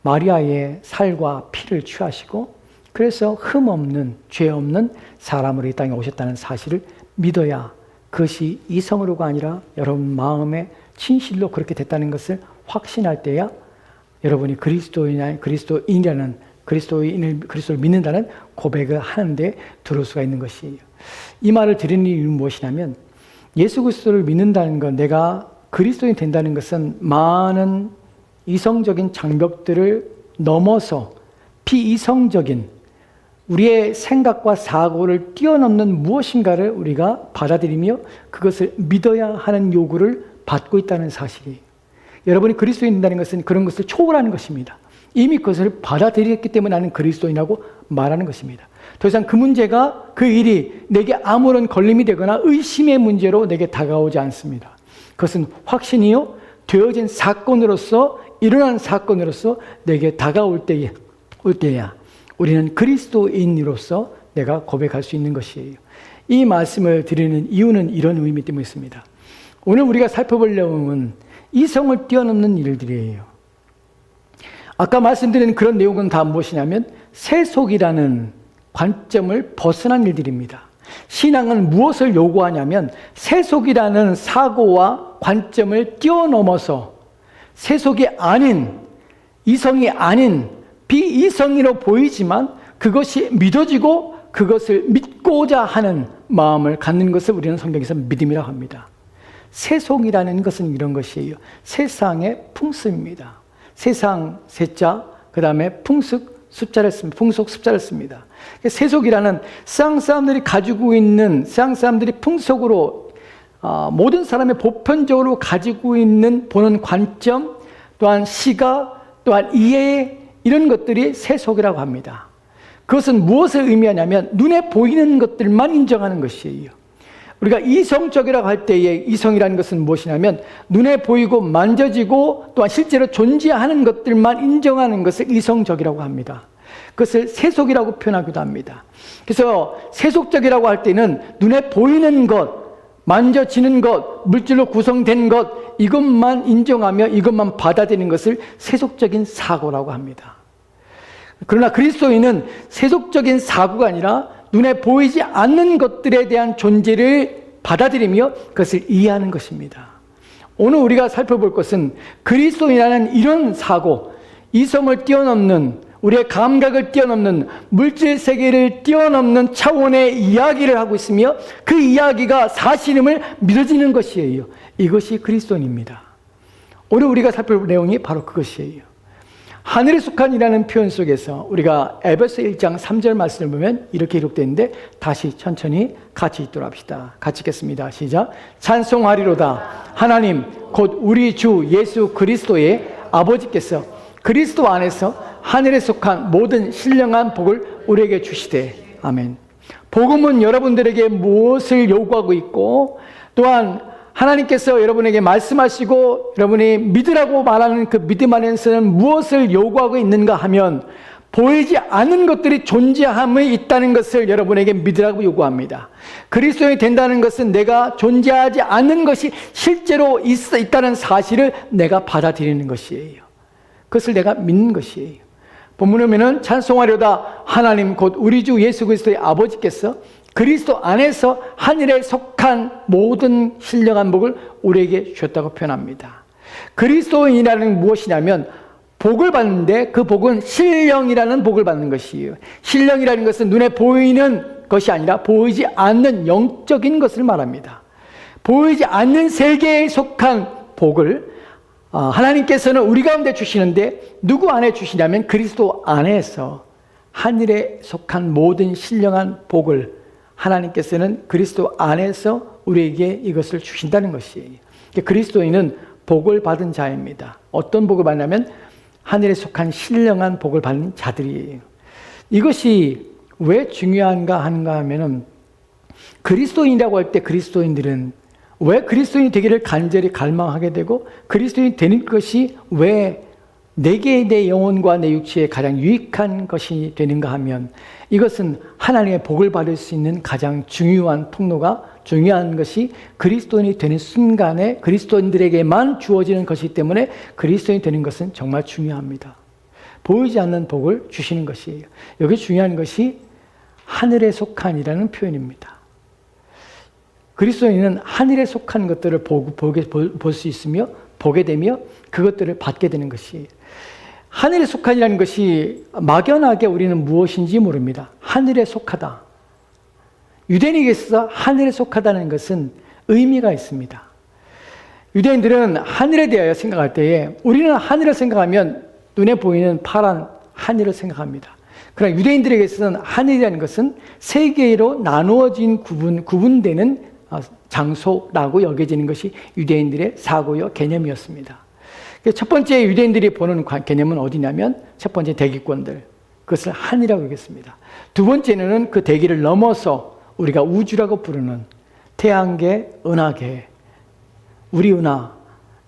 마리아의 살과 피를 취하시고 그래서 흠없는 죄 없는 사람으로 이 땅에 오셨다는 사실을 믿어야, 그것이 이성으로가 아니라 여러분 마음에 진실로 그렇게 됐다는 것을 확신할 때야 여러분이 그리스도인이라는 그리스도를 믿는다는 고백을 하는데 들어올 수가 있는 것이에요. 이 말을 드리는 이유는 무엇이냐면, 예수 그리스도를 믿는다는 것, 내가 그리스도인이 된다는 것은 많은 이성적인 장벽들을 넘어서 비이성적인 우리의 생각과 사고를 뛰어넘는 무엇인가를 우리가 받아들이며 그것을 믿어야 하는 요구를 받고 있다는 사실이에요. 여러분이 그리스도인이 된다는 것은 그런 것을 초월하는 것입니다. 이미 그것을 받아들였기 때문에 나는 그리스도인이라고 말하는 것입니다. 더 이상 그 문제가, 그 일이 내게 아무런 걸림이 되거나 의심의 문제로 내게 다가오지 않습니다. 그것은 확신이요, 되어진 사건으로서, 일어난 사건으로서 내게 다가올 때야 우리는 그리스도인으로서 내가 고백할 수 있는 것이에요. 이 말씀을 드리는 이유는 이런 의미 때문에 있습니다. 오늘 우리가 살펴볼 내용은 이성을 뛰어넘는 일들이에요. 아까 말씀드린 그런 내용은 다 무엇이냐면 세속이라는 관점을 벗어난 일들입니다. 신앙은 무엇을 요구하냐면 세속이라는 사고와 관점을 뛰어넘어서 세속이 아닌 이성이 아닌 비이성으로 보이지만 그것이 믿어지고 그것을 믿고자 하는 마음을 갖는 것을 우리는 성경에서 믿음이라고 합니다. 세속이라는 것은 이런 것이에요. 세상의 풍습입니다. 세상 세자, 그 다음에 풍속 숫자를 씁니다. 세속이라는 세상 사람들이 가지고 있는, 세상 사람들이 풍속으로 모든 사람이 보편적으로 가지고 있는 보는 관점, 또한 시각, 또한 이해, 이런 것들이 세속이라고 합니다. 그것은 무엇을 의미하냐면 눈에 보이는 것들만 인정하는 것이에요. 우리가 이성적이라고 할 때에 이성이라는 것은 무엇이냐면 눈에 보이고 만져지고 또한 실제로 존재하는 것들만 인정하는 것을 이성적이라고 합니다. 그것을 세속이라고 표현하기도 합니다. 그래서 세속적이라고 할 때는 눈에 보이는 것, 만져지는 것, 물질로 구성된 것, 이것만 인정하며 이것만 받아들이는 것을 세속적인 사고라고 합니다. 그러나 그리스도인은 세속적인 사고가 아니라 눈에 보이지 않는 것들에 대한 존재를 받아들이며 그것을 이해하는 것입니다. 오늘 우리가 살펴볼 것은 그리스도인이라는 이런 사고, 이성을 뛰어넘는, 우리의 감각을 뛰어넘는, 물질 세계를 뛰어넘는 차원의 이야기를 하고 있으며 그 이야기가 사실임을 믿어지는 것이에요. 이것이 그리스도인입니다. 오늘 우리가 살펴볼 내용이 바로 그것이에요. 하늘에 속한이라는 표현 속에서 우리가 에베소 1장 3절 말씀을 보면 이렇게 기록되어 있는데 다시 천천히 같이 읽도록 합시다. 같이 읽겠습니다. 시작. 찬송하리로다 하나님 곧 우리 주 예수 그리스도의 아버지께서 그리스도 안에서 하늘에 속한 모든 신령한 복을 우리에게 주시되. 아멘. 복음은 여러분들에게 무엇을 요구하고 있고 또한 하나님께서 여러분에게 말씀하시고 여러분이 믿으라고 말하는 그 믿음 안에서는 무엇을 요구하고 있는가 하면 보이지 않는 것들이 존재함이 있다는 것을 여러분에게 믿으라고 요구합니다. 그리스도인이 된다는 것은 내가 존재하지 않는 것이 실제로 있다는 사실을 내가 받아들이는 것이에요. 그것을 내가 믿는 것이에요. 본문에 보면 찬송하려다 하나님 곧 우리 주 예수 그리스도의 아버지께서 그리스도 안에서 하늘에 속한 모든 신령한 복을 우리에게 주셨다고 표현합니다. 그리스도인이라는 무엇이냐면 복을 받는데 그 복은 신령이라는 복을 받는 것이에요. 신령이라는 것은 눈에 보이는 것이 아니라 보이지 않는 영적인 것을 말합니다. 보이지 않는 세계에 속한 복을 하나님께서는 우리 가운데 주시는데 누구 안에 주시냐면 그리스도 안에서 하늘에 속한 모든 신령한 복을 하나님께서는 그리스도 안에서 우리에게 이것을 주신다는 것이에요. 그리스도인은 복을 받은 자입니다. 어떤 복을 받냐면 하늘에 속한 신령한 복을 받는 자들이에요. 이것이 왜 중요한가 하는가 하면은 그리스도인이라고 할 때 그리스도인들은 왜 그리스도인이 되기를 간절히 갈망하게 되고 그리스도인이 되는 것이 왜 내게 내 영혼과 내 육체에 가장 유익한 것이 되는가 하면 이것은 하나님의 복을 받을 수 있는 가장 중요한 통로가 중요한 것이 그리스도인이 되는 순간에 그리스도인들에게만 주어지는 것이기 때문에 그리스도인이 되는 것은 정말 중요합니다. 보이지 않는 복을 주시는 것이에요. 여기 중요한 것이 하늘에 속한이라는 표현입니다. 그리스도인은 하늘에 속한 것들을 볼 수 있으며 보게 되며 그것들을 받게 되는 것이에요. 하늘에 속한이라는 것이 막연하게 우리는 무엇인지 모릅니다. 하늘에 속하다. 유대인에게 있어서 하늘에 속하다는 것은 의미가 있습니다. 유대인들은 하늘에 대하여 생각할 때에 우리는 하늘을 생각하면 눈에 보이는 파란 하늘을 생각합니다. 그러나 유대인들에게 있어서는 하늘이라는 것은 세 개로 나누어진 구분되는 장소라고 여겨지는 것이 유대인들의 사고요 개념이었습니다. 첫 번째 유대인들이 보는 개념은 어디냐면 첫 번째 대기권들, 그것을 하늘이라고 여겼습니다. 두 번째는 그 대기를 넘어서 우리가 우주라고 부르는 태양계, 은하계, 우리 은하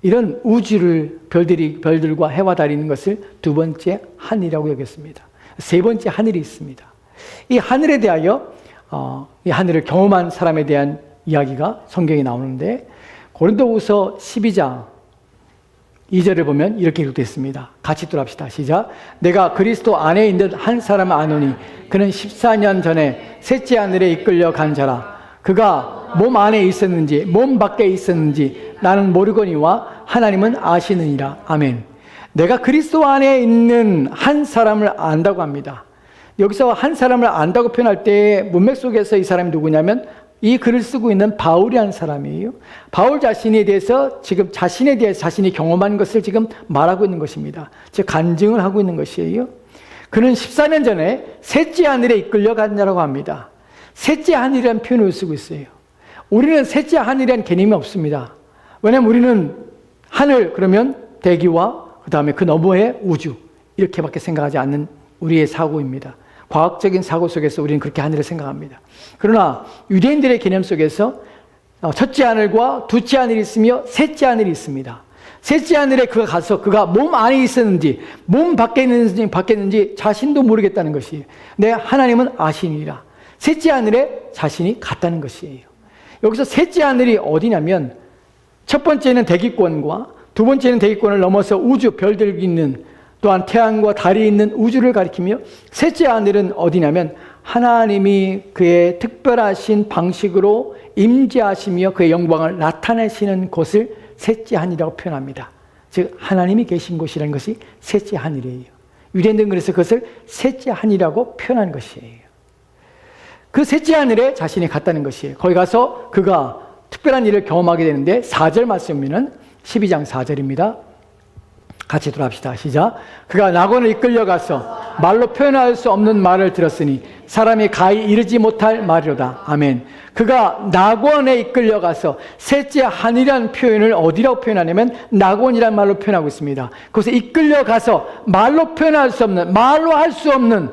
이런 우주를 별들과 해와 달이 있는 것을 두 번째 하늘이라고 여겼습니다. 세 번째 하늘이 있습니다. 이 하늘에 대하여 이 하늘을 경험한 사람에 대한 이야기가 성경에 나오는데 고린도후서 12장 2절을 보면 이렇게 기록되어 있습니다. 같이 읽도록 시작. 내가 그리스도 안에 있는 한 사람을 아노니 그는 14년 전에 셋째 하늘에 이끌려 간 자라. 그가 몸 안에 있었는지 몸 밖에 있었는지 나는 모르거니와 하나님은 아시느니라. 아멘. 내가 그리스도 안에 있는 한 사람을 안다고 합니다. 여기서 한 사람을 안다고 표현할 때 문맥 속에서 이 사람이 누구냐면 이 글을 쓰고 있는 바울이라는 사람이에요. 바울 자신에 대해서 지금 자신에 대해서 자신이 경험한 것을 지금 말하고 있는 것입니다. 즉 간증을 하고 있는 것이에요. 그는 14년 전에 셋째 하늘에 이끌려 갔냐라고 합니다. 셋째 하늘이라는 표현을 쓰고 있어요. 우리는 셋째 하늘이라는 개념이 없습니다. 왜냐하면 우리는 하늘 그러면 대기와 그 다음에 그 너머의 우주 이렇게밖에 생각하지 않는 우리의 사고입니다. 과학적인 사고 속에서 우리는 그렇게 하늘을 생각합니다. 그러나 유대인들의 개념 속에서 첫째 하늘과 둘째 하늘이 있으며 셋째 하늘이 있습니다. 셋째 하늘에 그가 가서 그가 몸 안에 있었는지 몸 밖에 있는지 자신도 모르겠다는 것이에요. 내 하나님은 아시니라. 셋째 하늘에 자신이 갔다는 것이에요. 여기서 셋째 하늘이 어디냐면 첫 번째는 대기권과 두 번째는 대기권을 넘어서 우주 별들이 있는 또한 태양과 달이 있는 우주를 가리키며 셋째 하늘은 어디냐면 하나님이 그의 특별하신 방식으로 임재하시며 그의 영광을 나타내시는 곳을 셋째 하늘이라고 표현합니다. 즉 하나님이 계신 곳이라는 것이 셋째 하늘이에요. 유대인들은 그래서 그것을 셋째 하늘이라고 표현한 것이에요. 그 셋째 하늘에 자신이 갔다는 것이에요. 거기 가서 그가 특별한 일을 경험하게 되는데 4절 말씀에는 12장 4절입니다. 같이 돌아갑시다. 시작. 그가 낙원을 이끌려 가서 말로 표현할 수 없는 말을 들었으니 사람이 가히 이르지 못할 말이로다. 아멘. 그가 낙원에 이끌려 가서 셋째 하늘이라는 표현을 어디라고 표현하냐면 낙원이라는 말로 표현하고 있습니다. 그것에 이끌려 가서 말로 표현할 수 없는, 말로 할 수 없는,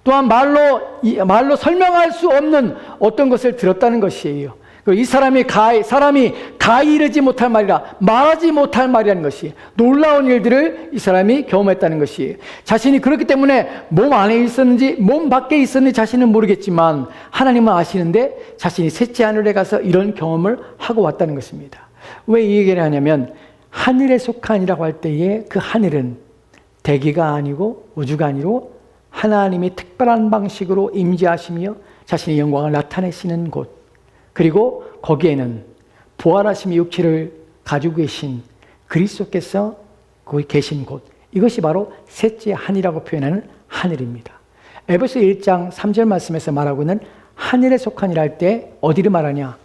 또한 말로 설명할 수 없는 어떤 것을 들었다는 것이에요. 이 사람이 가히 이르지 못할 말이라, 말하지 못할 말이라는 것이 놀라운 일들을 이 사람이 경험했다는 것이에요. 자신이 그렇기 때문에 몸 안에 있었는지 몸 밖에 있었는지 자신은 모르겠지만 하나님은 아시는데 자신이 셋째 하늘에 가서 이런 경험을 하고 왔다는 것입니다. 왜 이 얘기를 하냐면 하늘에 속한이라고 할 때에 그 하늘은 대기가 아니고 우주가 아니고 하나님이 특별한 방식으로 임재하시며 자신의 영광을 나타내시는 곳, 그리고 거기에는 부활하심의 육체를 가지고 계신 그리스도께서 거기 계신 곳, 이것이 바로 셋째 하늘이라고 표현하는 하늘입니다. 에베소 1장 3절 말씀에서 말하고 있는 하늘에 속한이라 할 때 어디를 말하냐?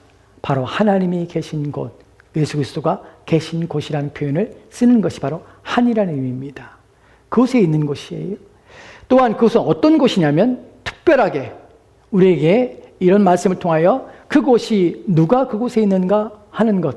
바로 하나님이 계신 곳, 예수 그리스도가 계신 곳이라는 표현을 쓰는 것이 바로 하늘이라는 의미입니다. 그곳에 있는 곳이에요. 또한 그것은 어떤 곳이냐면 특별하게 우리에게 이런 말씀을 통하여 그곳이 누가 그곳에 있는가 하는 것,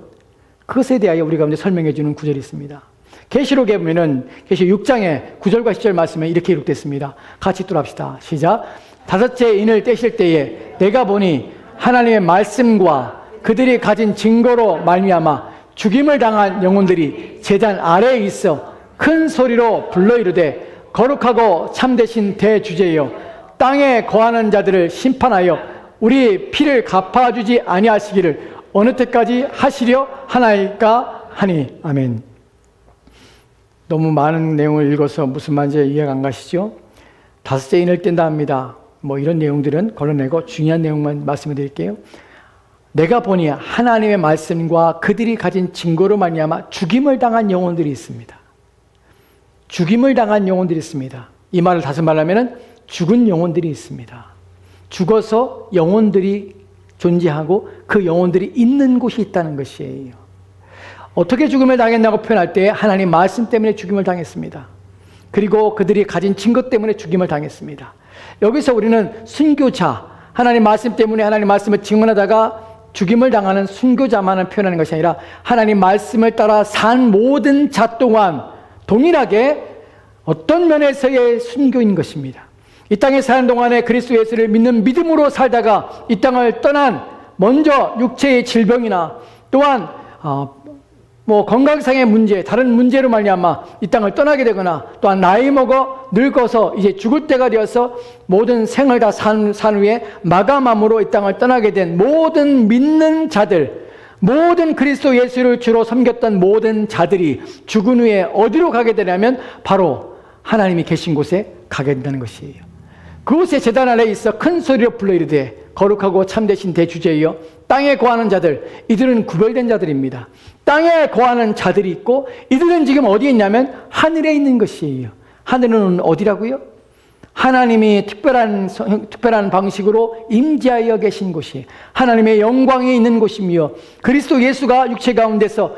그것에 대하여 우리가 먼저 설명해 주는 구절이 있습니다. 계시록에 보면은 계시록 6장의 9절과 10절 말씀에 이렇게 기록됐습니다. 같이 뚫합시다. 시작. 다섯째 인을 떼실 때에 내가 보니 하나님의 말씀과 그들이 가진 증거로 말미암아 죽임을 당한 영혼들이 제단 아래에 있어 큰 소리로 불러 이르되 거룩하고 참되신 대주제여 땅에 거하는 자들을 심판하여 우리 피를 갚아주지 아니하시기를 어느 때까지 하시려 하나이까 하니. 아멘. 너무 많은 내용을 읽어서 무슨 말인지 이해가 안 가시죠? 다섯째 인을 뗀다 합니다. 이런 내용들은 걸러내고 중요한 내용만 말씀을 드릴게요. 내가 보니 하나님의 말씀과 그들이 가진 증거로 말미암아 죽임을 당한 영혼들이 있습니다. 죽임을 당한 영혼들이 있습니다. 이 말을 다시 말하면 죽은 영혼들이 있습니다. 죽어서 영혼들이 존재하고 그 영혼들이 있는 곳이 있다는 것이에요. 어떻게 죽음을 당했냐고 표현할 때 하나님 말씀 때문에 죽임을 당했습니다. 그리고 그들이 가진 증거 때문에 죽임을 당했습니다. 여기서 우리는 순교자, 하나님 말씀 때문에 하나님 말씀을 증언하다가 죽임을 당하는 순교자만을 표현하는 것이 아니라 하나님 말씀을 따라 산 모든 자 또한 동일하게 어떤 면에서의 순교인 것입니다. 이 땅에 사는 동안에 그리스도 예수를 믿는 믿음으로 살다가 이 땅을 떠난 먼저 육체의 질병이나 또한 건강상의 문제, 다른 문제로 말미암아 이 땅을 떠나게 되거나 또한 나이 먹어 늙어서 이제 죽을 때가 되어서 모든 생을 다 산 후에 마감함으로 이 땅을 떠나게 된 모든 믿는 자들, 모든 그리스도 예수를 주로 섬겼던 모든 자들이 죽은 후에 어디로 가게 되냐면 바로 하나님이 계신 곳에 가게 된다는 것이에요. 그곳에 제단 아래에 있어 큰 소리로 불러 이르되 거룩하고 참되신 대주제이여 땅에 거하는 자들, 이들은 구별된 자들입니다. 땅에 거하는 자들이 있고 이들은 지금 어디에 있냐면 하늘에 있는 것이에요. 하늘은 어디라고요? 하나님이 특별한 방식으로 임재하여 계신 곳이 하나님의 영광이 있는 곳이며 그리스도 예수가 육체 가운데서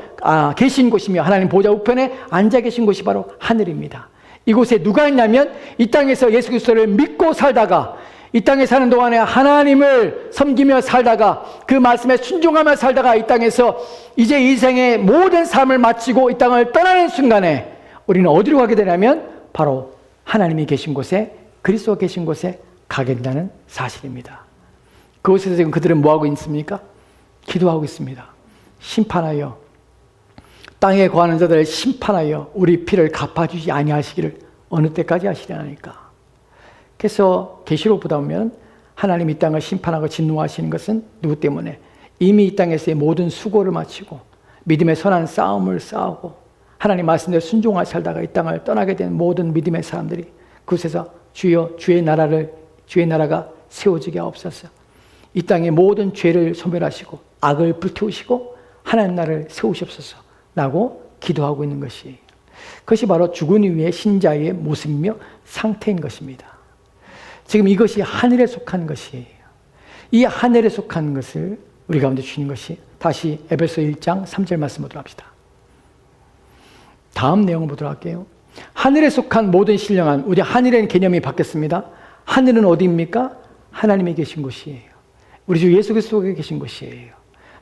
계신 곳이며 하나님 보좌 우편에 앉아 계신 곳이 바로 하늘입니다. 이곳에 누가 있냐면 이 땅에서 예수 그리스도를 믿고 살다가 이 땅에 사는 동안에 하나님을 섬기며 살다가 그 말씀에 순종하며 살다가 이 땅에서 이제 이 생의 모든 삶을 마치고 이 땅을 떠나는 순간에 우리는 어디로 가게 되냐면 바로 하나님이 계신 곳에 그리스도가 계신 곳에 가게 된다는 사실입니다. 그곳에서 지금 그들은 뭐하고 있습니까? 기도하고 있습니다. 심판하여 땅에 거하는 자들을 심판하여 우리 피를 갚아주지 아니하시기를 어느 때까지 하시려니까. 그래서 계시록 보다 보면 하나님 이 땅을 심판하고 진노하시는 것은 누구 때문에? 이미 이 땅에서의 모든 수고를 마치고 믿음의 선한 싸움을 싸우고 하나님 말씀대로 순종하여 살다가 이 땅을 떠나게 된 모든 믿음의 사람들이 그곳에서 주여 주의 나라가 세워지게 하옵소서. 이 땅의 모든 죄를 소멸하시고 악을 불태우시고 하나님 나라를 세우시옵소서 라고 기도하고 있는 것이 그것이 바로 죽은 이후의 신자의 모습이며 상태인 것입니다. 지금 이것이 하늘에 속한 것이에요. 이 하늘에 속한 것을 우리 가운데 주신 것이 다시 에베소 1장 3절 말씀 보도록 합시다. 다음 내용을 보도록 할게요. 하늘에 속한 모든 신령한 우리 하늘의 개념이 바뀌었습니다. 하늘은 어디입니까? 하나님이 계신 곳이에요. 우리 주 예수 그리스도가 계신 곳이에요.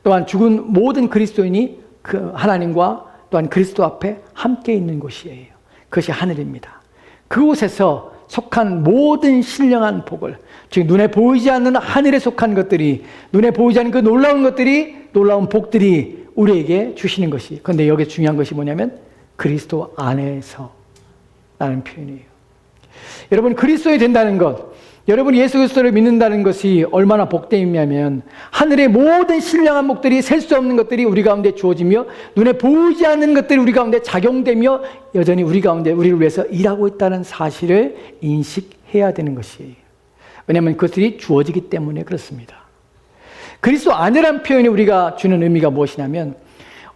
또한 죽은 모든 그리스도인이 그 하나님과 또한 그리스도 앞에 함께 있는 곳이에요. 그것이 하늘입니다. 그곳에서 속한 모든 신령한 복을 즉 눈에 보이지 않는 하늘에 속한 것들이 눈에 보이지 않는 그 놀라운 것들이 놀라운 복들이 우리에게 주시는 것이 그런데 여기 중요한 것이 뭐냐면 그리스도 안에서 라는 표현이에요. 여러분 그리스도에 된다는 것 여러분이 예수 그리스도를 믿는다는 것이 얼마나 복됨이냐면 하늘의 모든 신령한 복들이 셀 수 없는 것들이 우리 가운데 주어지며 눈에 보이지 않는 것들이 우리 가운데 작용되며 여전히 우리 가운데 우리를 위해서 일하고 있다는 사실을 인식해야 되는 것이에요. 왜냐하면 그것들이 주어지기 때문에 그렇습니다. 그리스도 안에란 표현이 우리가 주는 의미가 무엇이냐면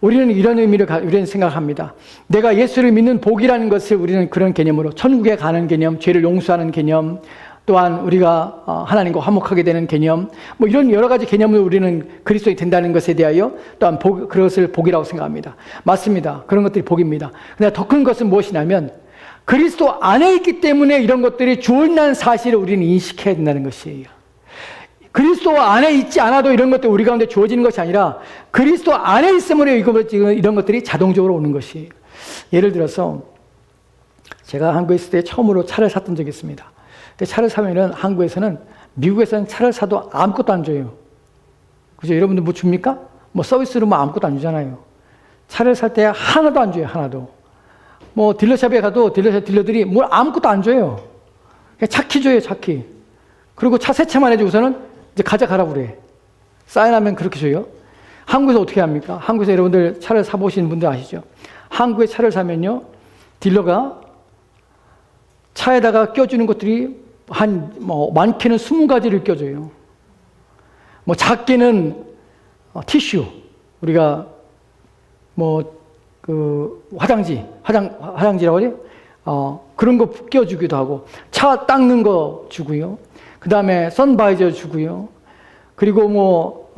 우리는 이런 의미를 우리는 생각합니다. 내가 예수를 믿는 복이라는 것을 우리는 그런 개념으로 천국에 가는 개념, 죄를 용서하는 개념, 또한 우리가 하나님과 화목하게 되는 개념, 뭐 이런 여러 가지 개념을 우리는 그리스도인이 된다는 것에 대하여 또한 그것을 복이라고 생각합니다. 맞습니다. 그런 것들이 복입니다. 그러나 더 큰 것은 무엇이냐면 그리스도 안에 있기 때문에 이런 것들이 주어진다는 사실을 우리는 인식해야 된다는 것이에요. 그리스도 안에 있지 않아도 이런 것들이 우리 가운데 주어지는 것이 아니라 그리스도 안에 있음으로 이런 것들이 자동적으로 오는 것이에요. 예를 들어서 제가 한국에 있을 때 처음으로 차를 샀던 적이 있습니다. 근데 차를 사면은 한국에서는 미국에서는 차를 사도 아무것도 안 줘요. 그죠? 여러분들 뭐 줍니까? 뭐 서비스로 뭐 아무것도 안 주잖아요. 차를 살 때 하나도 안 줘요. 하나도. 뭐 딜러샵에 가도 딜러들이 뭘 아무것도 안 줘요. 그냥 차키 줘요. 차키. 그리고 차 세차만 해주고서는 이제 가져가라고 그래. 사인하면 그렇게 줘요. 한국에서 어떻게 합니까? 한국에서 여러분들 차를 사보시는 분들 아시죠? 한국에 차를 사면요. 딜러가 차에다가 껴주는 것들이 많게는 20가지를 껴줘요. 뭐 작게는 티슈. 우리가 화장지라고 하죠? 그런 거 껴주기도 하고, 차 닦는 거 주고요. 그 다음에 선바이저 주고요. 그리고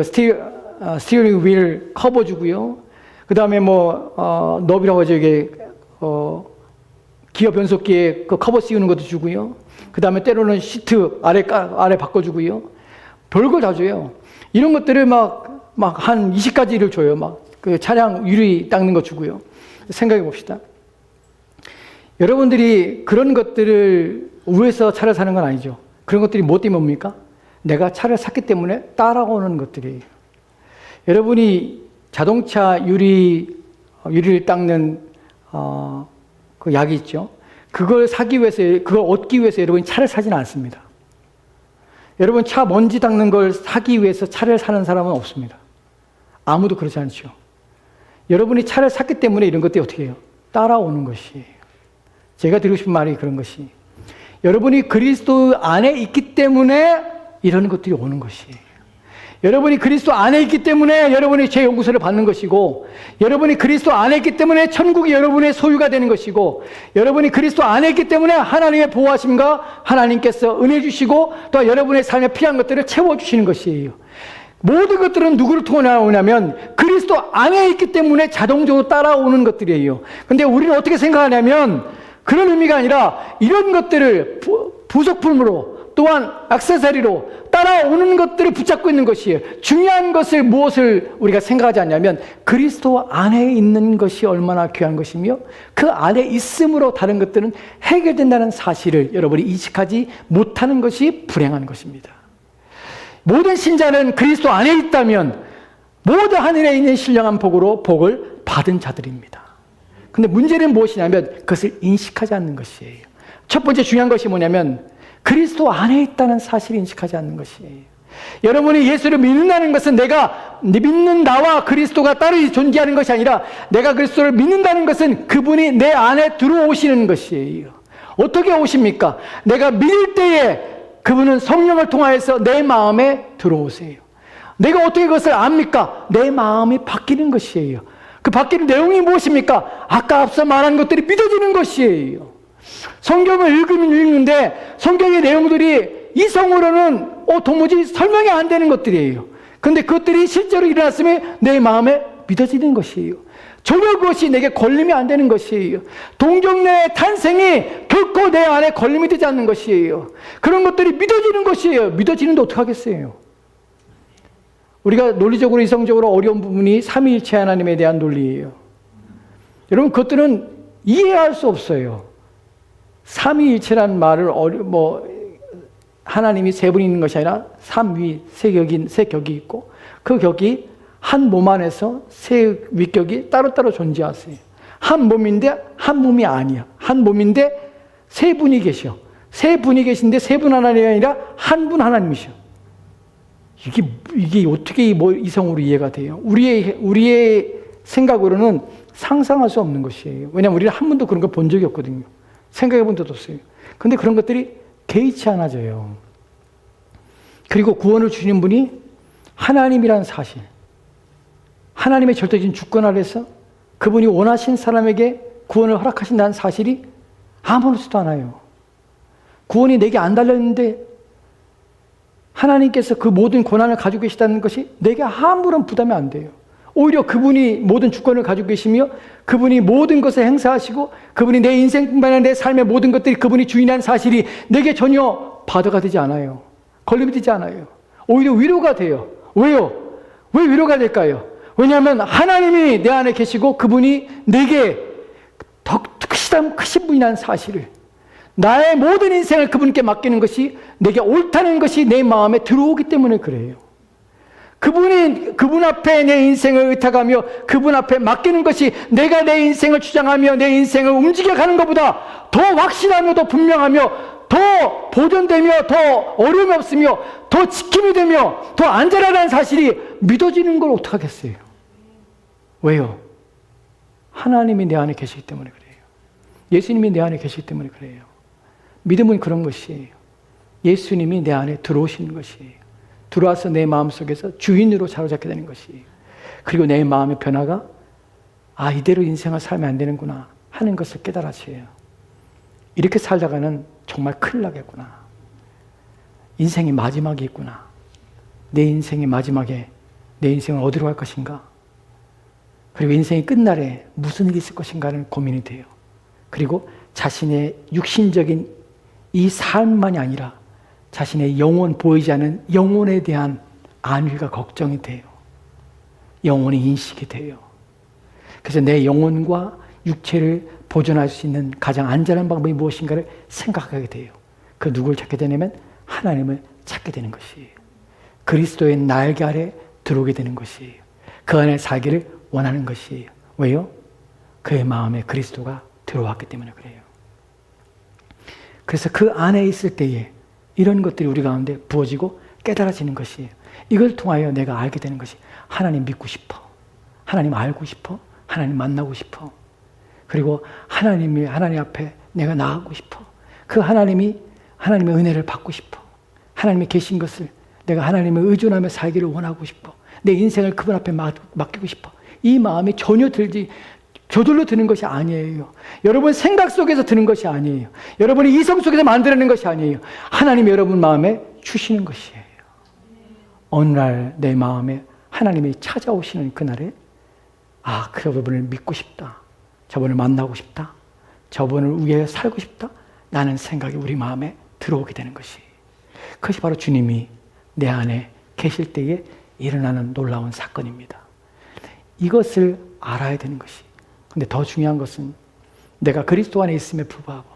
스티어링 휠 커버 주고요. 그 다음에 너비라고 하죠. 이게, 기어 변속기에 그 커버 씌우는 것도 주고요. 그 다음에 때로는 시트 아래 바꿔주고요. 별걸 다 줘요. 이런 것들을 한 20가지를 줘요. 그 차량 유리 닦는 거 주고요. 생각해 봅시다. 여러분들이 그런 것들을 위해서 차를 사는 건 아니죠. 그런 것들이 뭐 때문에 옵니까? 내가 차를 샀기 때문에 따라오는 것들이에요. 여러분이 자동차 유리를 닦는 그 약이 있죠. 그걸 얻기 위해서 여러분이 차를 사지는 않습니다. 여러분 차 먼지 닦는 걸 사기 위해서 차를 사는 사람은 없습니다. 아무도 그렇지 않죠. 여러분이 차를 샀기 때문에 이런 것들이 어떻게 해요? 따라오는 것이에요. 제가 드리고 싶은 말이 그런 것이 여러분이 그리스도 안에 있기 때문에 이런 것들이 오는 것이에요. 여러분이 그리스도 안에 있기 때문에 여러분이 죄 용서를 받는 것이고, 여러분이 그리스도 안에 있기 때문에 천국이 여러분의 소유가 되는 것이고, 여러분이 그리스도 안에 있기 때문에 하나님의 보호하심과 하나님께서 은혜 주시고 또 여러분의 삶에 필요한 것들을 채워주시는 것이에요. 모든 것들은 누구를 통해 나오냐면 그리스도 안에 있기 때문에 자동적으로 따라오는 것들이에요. 근데 우리는 어떻게 생각하냐면 그런 의미가 아니라 이런 것들을 부속품으로 또한 액세서리로 따라오는 것들을 붙잡고 있는 것이에요. 중요한 것을 무엇을 우리가 생각하지 않냐면 그리스도 안에 있는 것이 얼마나 귀한 것이며 그 안에 있음으로 다른 것들은 해결된다는 사실을 여러분이 인식하지 못하는 것이 불행한 것입니다. 모든 신자는 그리스도 안에 있다면 모두 하늘에 있는 신령한 복으로 복을 받은 자들입니다. 근데 문제는 무엇이냐면 그것을 인식하지 않는 것이에요. 첫 번째 중요한 것이 뭐냐면 그리스도 안에 있다는 사실을 인식하지 않는 것이에요. 여러분이 예수를 믿는다는 것은 내가 믿는 나와 그리스도가 따로 존재하는 것이 아니라 내가 그리스도를 믿는다는 것은 그분이 내 안에 들어오시는 것이에요. 어떻게 오십니까? 내가 믿을 때에 그분은 성령을 통하여서 내 마음에 들어오세요. 내가 어떻게 그것을 압니까? 내 마음이 바뀌는 것이에요. 그 바뀌는 내용이 무엇입니까? 아까 앞서 말한 것들이 믿어지는 것이에요. 성경을 읽는데 성경의 내용들이 이성으로는 도무지 설명이 안 되는 것들이에요. 그런데 그것들이 실제로 일어났으면 내 마음에 믿어지는 것이에요. 전혀 그것이 내게 걸림이 안 되는 것이에요. 동정녀의 탄생이 결코 내 안에 걸림이 되지 않는 것이에요. 그런 것들이 믿어지는 것이에요. 믿어지는데 어떡하겠어요? 우리가 논리적으로 이성적으로 어려운 부분이 삼위일체 하나님에 대한 논리예요. 여러분 그것들은 이해할 수 없어요. 삼위일체라는 말을 하나님이 세 분이 있는 것이 아니라 삼위 세 격이 있고 그 격이 한 몸 안에서 세 위격이 따로따로 존재하세요. 한 몸인데 한 몸이 아니야. 한 몸인데 세 분이 계셔. 세 분이 계신데 세 분 하나님이 아니라 한 분 하나님이셔. 이게 어떻게 이성으로 이해가 돼요? 우리의 생각으로는 상상할 수 없는 것이에요. 왜냐하면 우리는 한 번도 그런 걸 본 적이 없거든요. 생각해 본 적도 없어요. 근데 그런 것들이 개의치 않아져요. 그리고 구원을 주시는 분이 하나님이라는 사실, 하나님의 절대적인 주권 아래서 그분이 원하신 사람에게 구원을 허락하신다는 사실이 아무렇지도 않아요. 구원이 내게 안 달렸는데 하나님께서 그 모든 권한을 가지고 계시다는 것이 내게 아무런 부담이 안 돼요. 오히려 그분이 모든 주권을 가지고 계시며 그분이 모든 것을 행사하시고 그분이 내 인생뿐만 아니라 내 삶의 모든 것들이 그분이 주인이라는 사실이 내게 전혀 바드가 되지 않아요. 걸림이 되지 않아요. 오히려 위로가 돼요. 왜요? 왜 위로가 될까요? 왜냐하면 하나님이 내 안에 계시고 그분이 내게 더 크신 분이라는 사실을, 나의 모든 인생을 그분께 맡기는 것이 내게 옳다는 것이 내 마음에 들어오기 때문에 그래요. 그분 앞에 내 인생을 의탁하며 그분 앞에 맡기는 것이 내가 내 인생을 주장하며 내 인생을 움직여가는 것보다 더 확실하며 더 분명하며 더 보존되며 더 어려움이 없으며 더 지킴이 되며 더 안전하다는 사실이 믿어지는 걸 어떡하겠어요? 왜요? 하나님이 내 안에 계시기 때문에 그래요. 예수님이 내 안에 계시기 때문에 그래요. 믿음은 그런 것이에요. 예수님이 내 안에 들어오시는 것이에요. 들어와서 내 마음속에서 주인으로 사로잡게 되는 것이에요. 그리고 내 마음의 변화가 이대로 인생을 살면 안 되는구나 하는 것을 깨달아져요. 이렇게 살다가는 정말 큰일 나겠구나. 인생이 마지막이 있구나. 내 인생의 마지막에 내 인생은 어디로 갈 것인가? 그리고 인생이 끝날에 무슨 일이 있을 것인가는 고민이 돼요. 그리고 자신의 육신적인 이 삶만이 아니라 자신의 영혼, 보이지 않는 영혼에 대한 안위가 걱정이 돼요. 영혼이 인식이 돼요. 그래서 내 영혼과 육체를 보존할 수 있는 가장 안전한 방법이 무엇인가를 생각하게 돼요. 그 누구를 찾게 되냐면 하나님을 찾게 되는 것이에요. 그리스도의 날개 아래 들어오게 되는 것이에요. 그 안에 살기를 원하는 것이에요. 왜요? 그의 마음에 그리스도가 들어왔기 때문에 그래요. 그래서 그 안에 있을 때에 이런 것들이 우리 가운데 부어지고 깨달아지는 것이에요. 이걸 통하여 내가 알게 되는 것이 하나님 믿고 싶어. 하나님 알고 싶어. 하나님 만나고 싶어. 그리고 하나님 앞에 내가 나아가고 싶어. 그 하나님의 은혜를 받고 싶어. 하나님이 계신 것을 내가 하나님을 의존하며 살기를 원하고 싶어. 내 인생을 그분 앞에 맡기고 싶어. 이 마음이 전혀 저절로 드는 것이 아니에요. 여러분 생각 속에서 드는 것이 아니에요. 여러분이 이성 속에서 만들어낸 것이 아니에요. 하나님이 여러분 마음에 주시는 것이에요. 어느 날 내 마음에 하나님이 찾아오시는 그날에 그분을 믿고 싶다. 저분을 만나고 싶다. 저분을 위해 살고 싶다. 라는 생각이 우리 마음에 들어오게 되는 것이. 그것이 바로 주님이 내 안에 계실 때에 일어나는 놀라운 사건입니다. 이것을 알아야 되는 것이. 근데 더 중요한 것은 내가 그리스도 안에 있음에 불구하고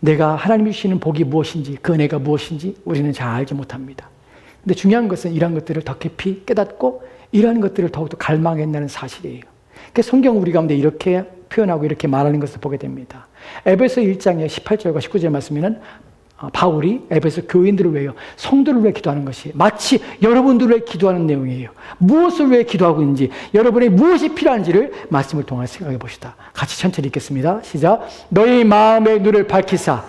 내가 하나님이 주시는 복이 무엇인지 그 은혜가 무엇인지 우리는 잘 알지 못합니다. 근데 중요한 것은 이러한 것들을 더 깊이 깨닫고 이러한 것들을 더욱더 갈망한다는 사실이에요. 그래서 성경 우리 가운데 이렇게 표현하고 이렇게 말하는 것을 보게 됩니다. 에베소 1장의 18절과 19절 말씀에는 바울이 에베소 교인들을 위하여 성도를 위해 기도하는 것이 마치 여러분들을 위해 기도하는 내용이에요. 무엇을 위해 기도하고 있는지, 여러분의 무엇이 필요한지를 말씀을 통해 생각해 봅시다. 같이 천천히 읽겠습니다. 시작. 너희 마음의 눈을 밝히사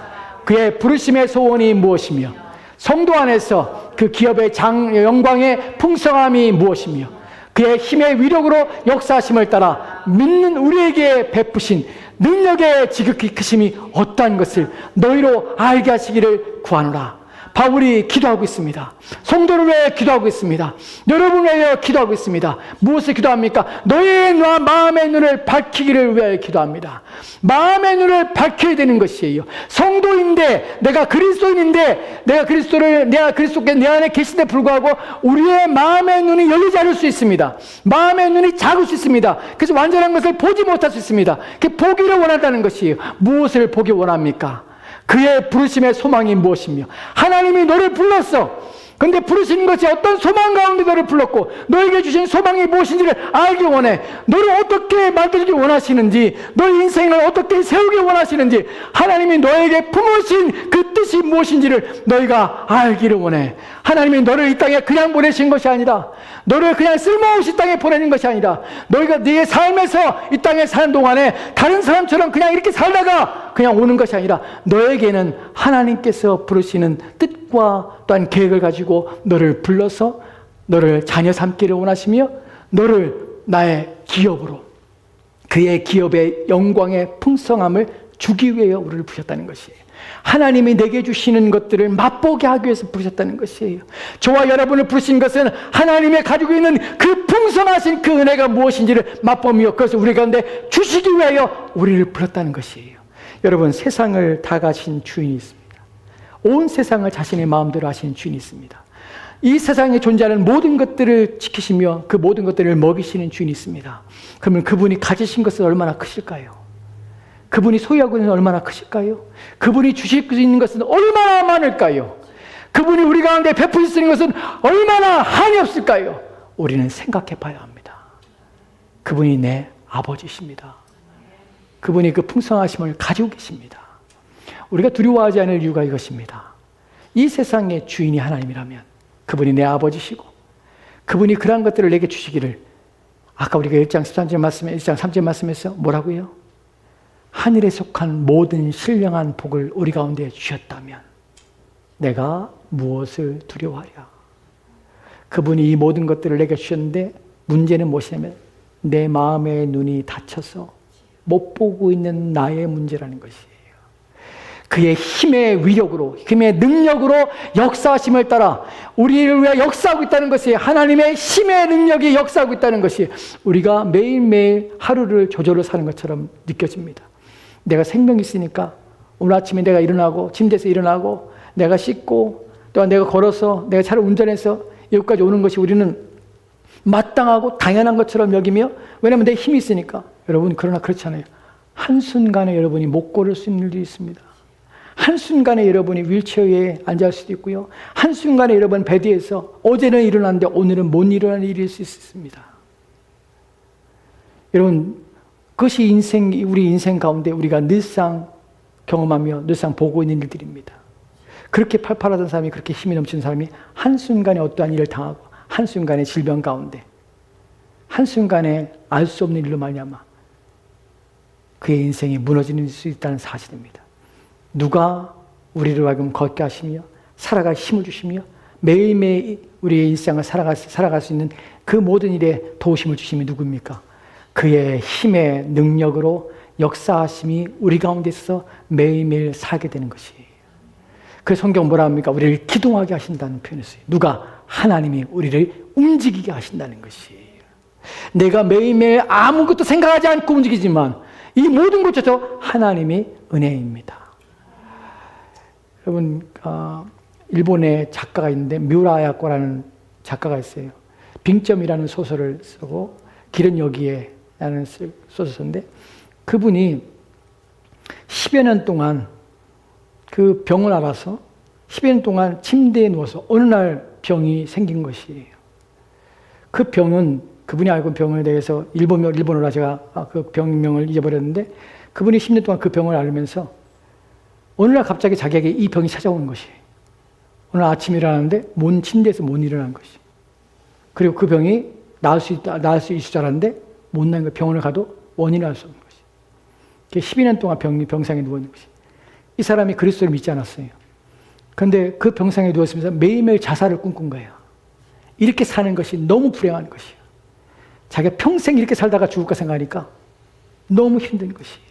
그의 부르심의 소원이 무엇이며 성도 안에서 그 기업의 영광의 풍성함이 무엇이며 그의 힘의 위력으로 역사하심을 따라 믿는 우리에게 베푸신 능력의 지극히 크심이 어떠한 것을 너희로 알게 하시기를 구하노라. 바울이 기도하고 있습니다. 성도를 위해 기도하고 있습니다. 여러분을 위해 기도하고 있습니다. 무엇을 기도합니까? 너희의 마음의 눈을 밝히기를 위해 기도합니다. 마음의 눈을 밝혀야 되는 것이에요. 성도인데, 내가 그리스도인인데, 내가 그리스도께 내 안에 계신데 불구하고 우리의 마음의 눈이 열리지 않을 수 있습니다. 마음의 눈이 작을 수 있습니다. 그래서 완전한 것을 보지 못할 수 있습니다. 보기를 원한다는 것이에요. 무엇을 보기 원합니까? 그의 부르심의 소망이 무엇이며 하나님이 너를 불렀어. 근데 부르시는 것이 어떤 소망 가운데 너를 불렀고 너에게 주신 소망이 무엇인지를 알기 원해. 너를 어떻게 만들기 원하시는지, 너의 인생을 어떻게 세우기 원하시는지, 하나님이 너에게 품으신 그 뜻이 무엇인지를 너희가 알기를 원해. 하나님이 너를 이 땅에 그냥 보내신 것이 아니라, 너를 그냥 쓸모없이 땅에 보내는 것이 아니라, 너희가 네 삶에서 이 땅에 사는 동안에 다른 사람처럼 그냥 이렇게 살다가 그냥 오는 것이 아니라 너에게는 하나님께서 부르시는 뜻과 또한 계획을 가지고 너를 불러서 너를 자녀 삼기를 원하시며 너를 나의 기업으로, 그의 기업의 영광의 풍성함을 주기 위해 우리를 부르셨다는 것이에요. 하나님이 내게 주시는 것들을 맛보게 하기 위해서 부르셨다는 것이에요. 저와 여러분을 부르신 것은 하나님이 가지고 있는 그 풍성하신 그 은혜가 무엇인지를 맛보며 그것을 우리 가운데 주시기 위하여 우리를 불렀다는 것이에요. 여러분, 세상을 다 가신 주인이 있습니다. 온 세상을 자신의 마음대로 하시는 주인이 있습니다. 이 세상에 존재하는 모든 것들을 지키시며 그 모든 것들을 먹이시는 주인이 있습니다. 그러면 그분이 가지신 것은 얼마나 크실까요? 그분이 소유하고 있는 것은 얼마나 크실까요? 그분이 주실 수 있는 것은 얼마나 많을까요? 그분이 우리 가운데 베푸실 수 있는 것은 얼마나 한이 없을까요? 우리는 생각해 봐야 합니다. 그분이 내 아버지십니다. 그분이 그 풍성하심을 가지고 계십니다. 우리가 두려워하지 않을 이유가 이것입니다. 이 세상의 주인이 하나님이라면 그분이 내 아버지시고 그분이 그러한 것들을 내게 주시기를, 아까 우리가 1장 13절 말씀에 1장 3절 말씀에서 뭐라고요? 하늘에 속한 모든 신령한 복을 우리 가운데 주셨다면 내가 무엇을 두려워하랴. 그분이 이 모든 것들을 내게 주셨는데 문제는 무엇이냐면 내 마음의 눈이 닫혀서 못 보고 있는 나의 문제라는 것이에요. 그의 힘의 위력으로, 힘의 능력으로 역사하심을 따라 우리를 위해 역사하고 있다는 것이, 하나님의 힘의 능력이 역사하고 있다는 것이 우리가 매일매일 하루를 저절로 사는 것처럼 느껴집니다. 내가 생명이 있으니까 오늘 아침에 내가 일어나고 침대에서 일어나고 내가 씻고 또한 내가 걸어서 내가 차를 운전해서 여기까지 오는 것이 우리는 마땅하고 당연한 것처럼 여기며, 왜냐하면 내 힘이 있으니까. 여러분, 그러나 그렇지 않아요. 한순간에 여러분이 못 걸을 수 있는 일이 있습니다. 한순간에 여러분이 휠체어에 앉을 수도 있고요. 한순간에 여러분 베드에서 어제는 일어났는데 오늘은 못 일어나는 일일 수 있습니다. 여러분, 그것이 우리 인생 가운데 우리가 늘상 경험하며 늘상 보고 있는 일들입니다. 그렇게 팔팔하던 사람이, 그렇게 힘이 넘치는 사람이 한순간에 어떠한 일을 당하고 한순간에 질병 가운데 한순간에 알 수 없는 일로 말미암아 그의 인생이 무너지는 수 있다는 사실입니다. 누가 우리를 하여금 걷게 하시며 살아갈 힘을 주시며 매일매일 우리의 일상을 살아갈 수 있는 그 모든 일에 도우심을 주심이 누구입니까? 그의 힘의 능력으로 역사하심이 우리 가운데 있어서 매일매일 살게 되는 것이에요. 그래서 성경 뭐라 합니까? 우리를 기동하게 하신다는 표현을 써요. 누가? 하나님이 우리를 움직이게 하신다는 것이에요. 내가 매일매일 아무것도 생각하지 않고 움직이지만 이 모든 것조차 하나님의 은혜입니다. 여러분, 일본의 작가가 있는데 뮤라야코라는 작가가 있어요. 빙점이라는 소설을 쓰고 길은 여기에 라는 소설을 썼는데 그분이 10여 년 동안 그 병을 앓아서 10여 년 동안 침대에 누워서 어느 날 병이 생긴 것이에요. 그 병은 그분이 알고 있는 병에 대해서 일본어로 제가 그 병명을 잊어버렸는데 그분이 10년 동안 그 병을 앓으면서 어느 날 갑자기 자기에게 이 병이 찾아오는 것이에요. 오늘 아침에 일어났는데 침대에서 못 일어난 것이. 그리고 그 병이 나을 수 있을 줄 알았는데 못 나은 거예요. 병원을 가도 원인을 알 수 없는 것이. 12년 동안 병상에 누워있는 것이. 이 사람이 그리스도를 믿지 않았어요. 그런데 그 병상에 누웠으면서 매일매일 자살을 꿈꾼 거예요. 이렇게 사는 것이 너무 불행한 것이에요. 자기가 평생 이렇게 살다가 죽을까 생각하니까 너무 힘든 것이에요.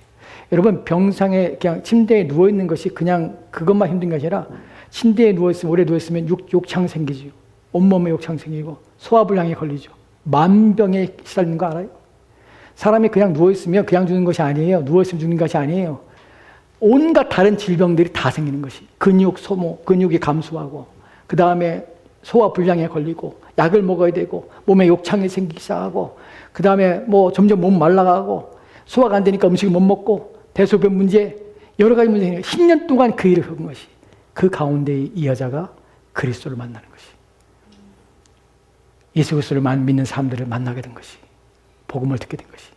여러분, 병상에 그냥 침대에 누워있는 것이 그냥 그것만 힘든 것이 아니라 침대에 누워있으면, 오래 누워있으면 욕창 생기죠. 온몸에 욕창 생기고 소화불량에 걸리죠. 만병에 시달리는 거 알아요? 사람이 그냥 누워있으면 그냥 죽는 것이 아니에요. 누워있으면 죽는 것이 아니에요. 온갖 다른 질병들이 다 생기는 것이. 근육 소모, 근육이 감소하고 그 다음에 소화불량에 걸리고 약을 먹어야 되고 몸에 욕창이 생기기 시작하고 그 다음에 뭐 점점 몸 말라가고 소화가 안 되니까 음식을 못 먹고 대소변 문제 여러 가지 문제가 10년 동안 그 일을 겪은 것이. 그 가운데 이 여자가 그리스도를 만나는 것이. 예수 그리스도를 믿는 사람들을 만나게 된 것이. 복음을 듣게 된 것이.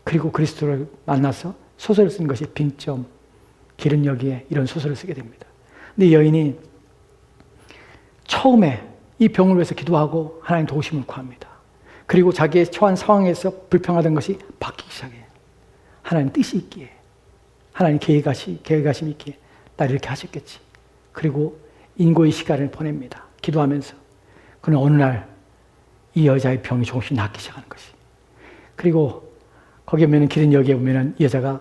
그리고 그리스도를 만나서 소설을 쓴 것이 빙점, 길은 여기에 이런 소설을 쓰게 됩니다. 근데 이 여인이 처음에 이 병을 위해서 기도하고 하나님 도우심을 구합니다. 그리고 자기의 처한 상황에서 불평하던 것이 바뀌기 시작해요. 하나님 뜻이 있기에, 하나님 계획하심이 있기에 날 이렇게 하셨겠지. 그리고 인고의 시간을 보냅니다. 기도하면서. 그는 어느 날 이 여자의 병이 조금씩 낫기 시작하는 것이. 그리고 거기 보면 길은 여기에 보면 이 여자가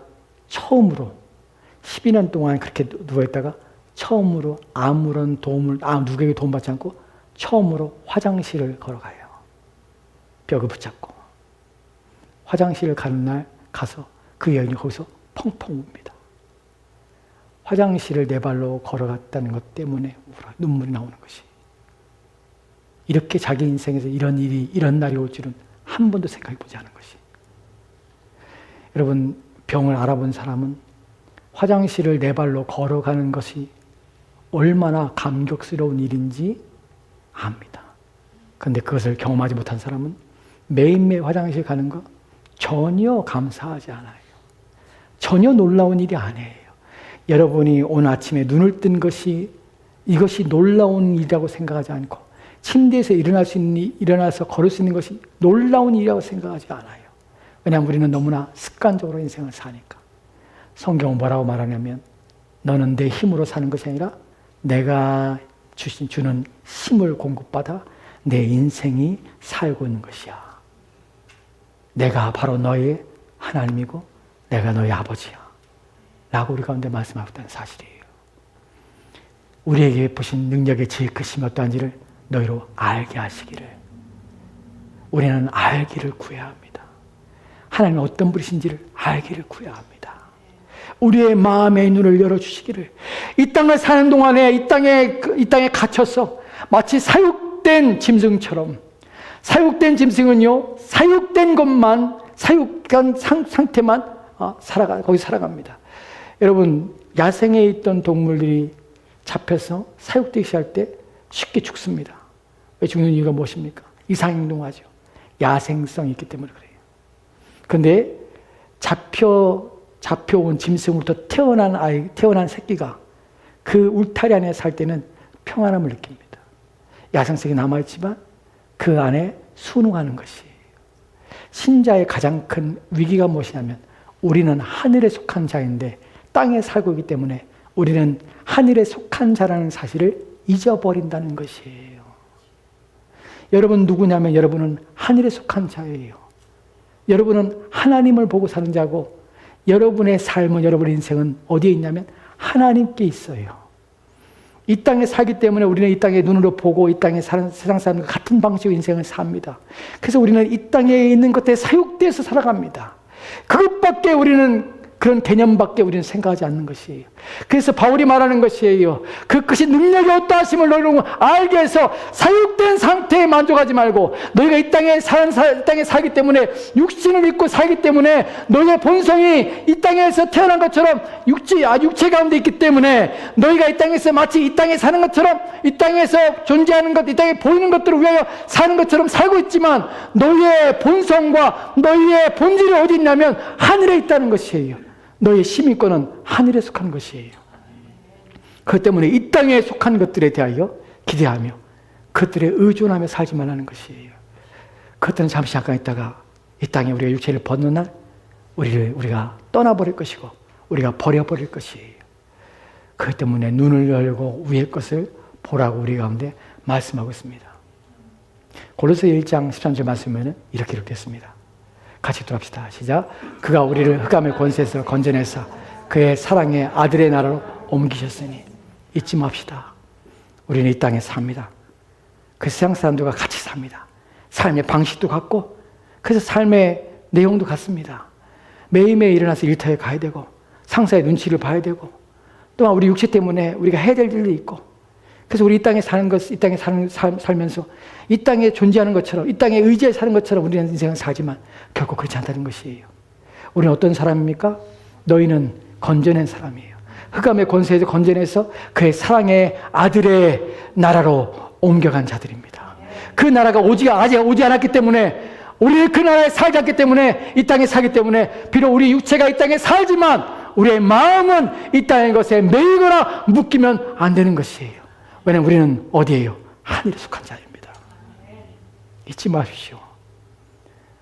처음으로 12년 동안 그렇게 누워있다가 처음으로 아무런 누구에게 도움받지 않고 처음으로 화장실을 걸어가요. 벽을 붙잡고. 화장실을 가는 날 가서 그 여인이 거기서 펑펑 웁니다. 화장실을 네 발로 걸어갔다는 것 때문에 눈물이 나오는 것이. 이렇게 자기 인생에서 이런 날이 올 줄은 한 번도 생각해 보지 않은 것이. 여러분, 병을 알아본 사람은 화장실을 네 발로 걸어가는 것이 얼마나 감격스러운 일인지 압니다. 그런데 그것을 경험하지 못한 사람은 매일매일 화장실 가는 거 전혀 감사하지 않아요. 전혀 놀라운 일이 아니에요. 여러분이 오늘 아침에 눈을 뜬 것이 이것이 놀라운 일이라고 생각하지 않고 침대에서 일어나서 걸을 수 있는 것이 놀라운 일이라고 생각하지 않아요. 왜냐하면 우리는 너무나 습관적으로 인생을 사니까. 성경은 뭐라고 말하냐면 너는 내 힘으로 사는 것이 아니라 내가 주는 힘을 공급받아 내 인생이 살고 있는 것이야. 내가 바로 너의 하나님이고 내가 너의 아버지야. 라고 우리 가운데 말씀하고 있다는 사실이에요. 우리에게 보신 능력의 제일 크심이 어떠한지를 너희로 알게 하시기를. 우리는 알기를 구해야 합니다. 하나님은 어떤 분이신지를 알기를 구해야 합니다. 우리의 마음의 눈을 열어주시기를. 이 땅을 사는 동안에 이 땅에 갇혀서 마치 사육된 짐승처럼, 사육된 짐승은요, 사육된 상태만 거기 살아갑니다. 여러분, 야생에 있던 동물들이 잡혀서 사육되기 시작할 때 쉽게 죽습니다. 왜 죽는 이유가 무엇입니까? 이상행동하죠. 야생성이 있기 때문에 그래요. 그런데 잡혀온 짐승으로부터 태어난 새끼가 그 울타리 안에 살 때는 평안함을 느낍니다. 야생성이 남아있지만 그 안에 순응하는 것이에요. 신자의 가장 큰 위기가 무엇이냐면 우리는 하늘에 속한 자인데 땅에 살고 있기 때문에 우리는 하늘에 속한 자라는 사실을 잊어버린다는 것이에요. 여러분 누구냐면 여러분은 하늘에 속한 자예요. 여러분은 하나님을 보고 사는 자고 여러분의 삶은, 여러분의 인생은 어디에 있냐면 하나님께 있어요. 이 땅에 살기 때문에 우리는 이 땅에 눈으로 보고 이 땅에 사는 세상 사람과 같은 방식의 인생을 삽니다. 그래서 우리는 이 땅에 있는 것에 사육돼서 살아갑니다. 그것밖에 우리는, 그런 개념밖에 우리는 생각하지 않는 것이에요. 그래서 바울이 말하는 것이에요. 그 끝이 능력이 없다 하심을 너희는 알게 해서 사육된 상태에 만족하지 말고, 너희가 이 땅에 살기 때문에, 육신을 입고 살기 때문에 너희의 본성이 이 땅에서 태어난 것처럼 육체 가운데 있기 때문에 너희가 이 땅에서 마치 이 땅에 사는 것처럼, 이 땅에서 존재하는 것, 이 땅에 보이는 것들을 위하여 사는 것처럼 살고 있지만 너희의 본성과 너희의 본질이 어디 있냐면 하늘에 있다는 것이에요. 너의 시민권은 하늘에 속한 것이에요. 그것 때문에 이 땅에 속한 것들에 대하여 기대하며 그것들에 의존하며 살지 말라는 것이에요. 그것들은 잠시 잠깐 있다가 이 땅에 우리가 육체를 벗는 날 우리가 떠나버릴 것이고 우리가 버려버릴 것이에요. 그것 때문에 눈을 열고 위의 것을 보라고 우리 가운데 말씀하고 있습니다. 고린도서 1장 13절 말씀에는 이렇게 읽겠습니다. 같이 들어갑시다. 시작. 그가 우리를 흑암의 권세에서 건져내사 그의 사랑의 아들의 나라로 옮기셨으니 잊지 맙시다. 우리는 이 땅에 삽니다. 그 세상 사람들과 같이 삽니다. 삶의 방식도 같고 그래서 삶의 내용도 같습니다. 매일매일 일어나서 일터에 가야 되고 상사의 눈치를 봐야 되고 또한 우리 육체 때문에 우리가 해야 될 일도 있고 그래서 우리 이 땅에 사는 것, 이 땅에 살면서 이 땅에 존재하는 것처럼, 이 땅에 의지해 사는 것처럼 우리는 인생을 살지만 결코 그렇지 않다는 것이에요. 우리는 어떤 사람입니까? 너희는 건져낸 사람이에요. 흑암의 권세에서 건져내서 그의 사랑의 아들의 나라로 옮겨간 자들입니다. 그 나라가 아직 오지 않았기 때문에 우리는 그 나라에 살지 않기 때문에 이 땅에 살기 때문에 비록 우리 육체가 이 땅에 살지만 우리의 마음은 이 땅의 것에 매이거나 묶이면 안 되는 것이에요. 왜냐하면 우리는 어디예요? 하늘에 속한 자입니다. 잊지 마십시오.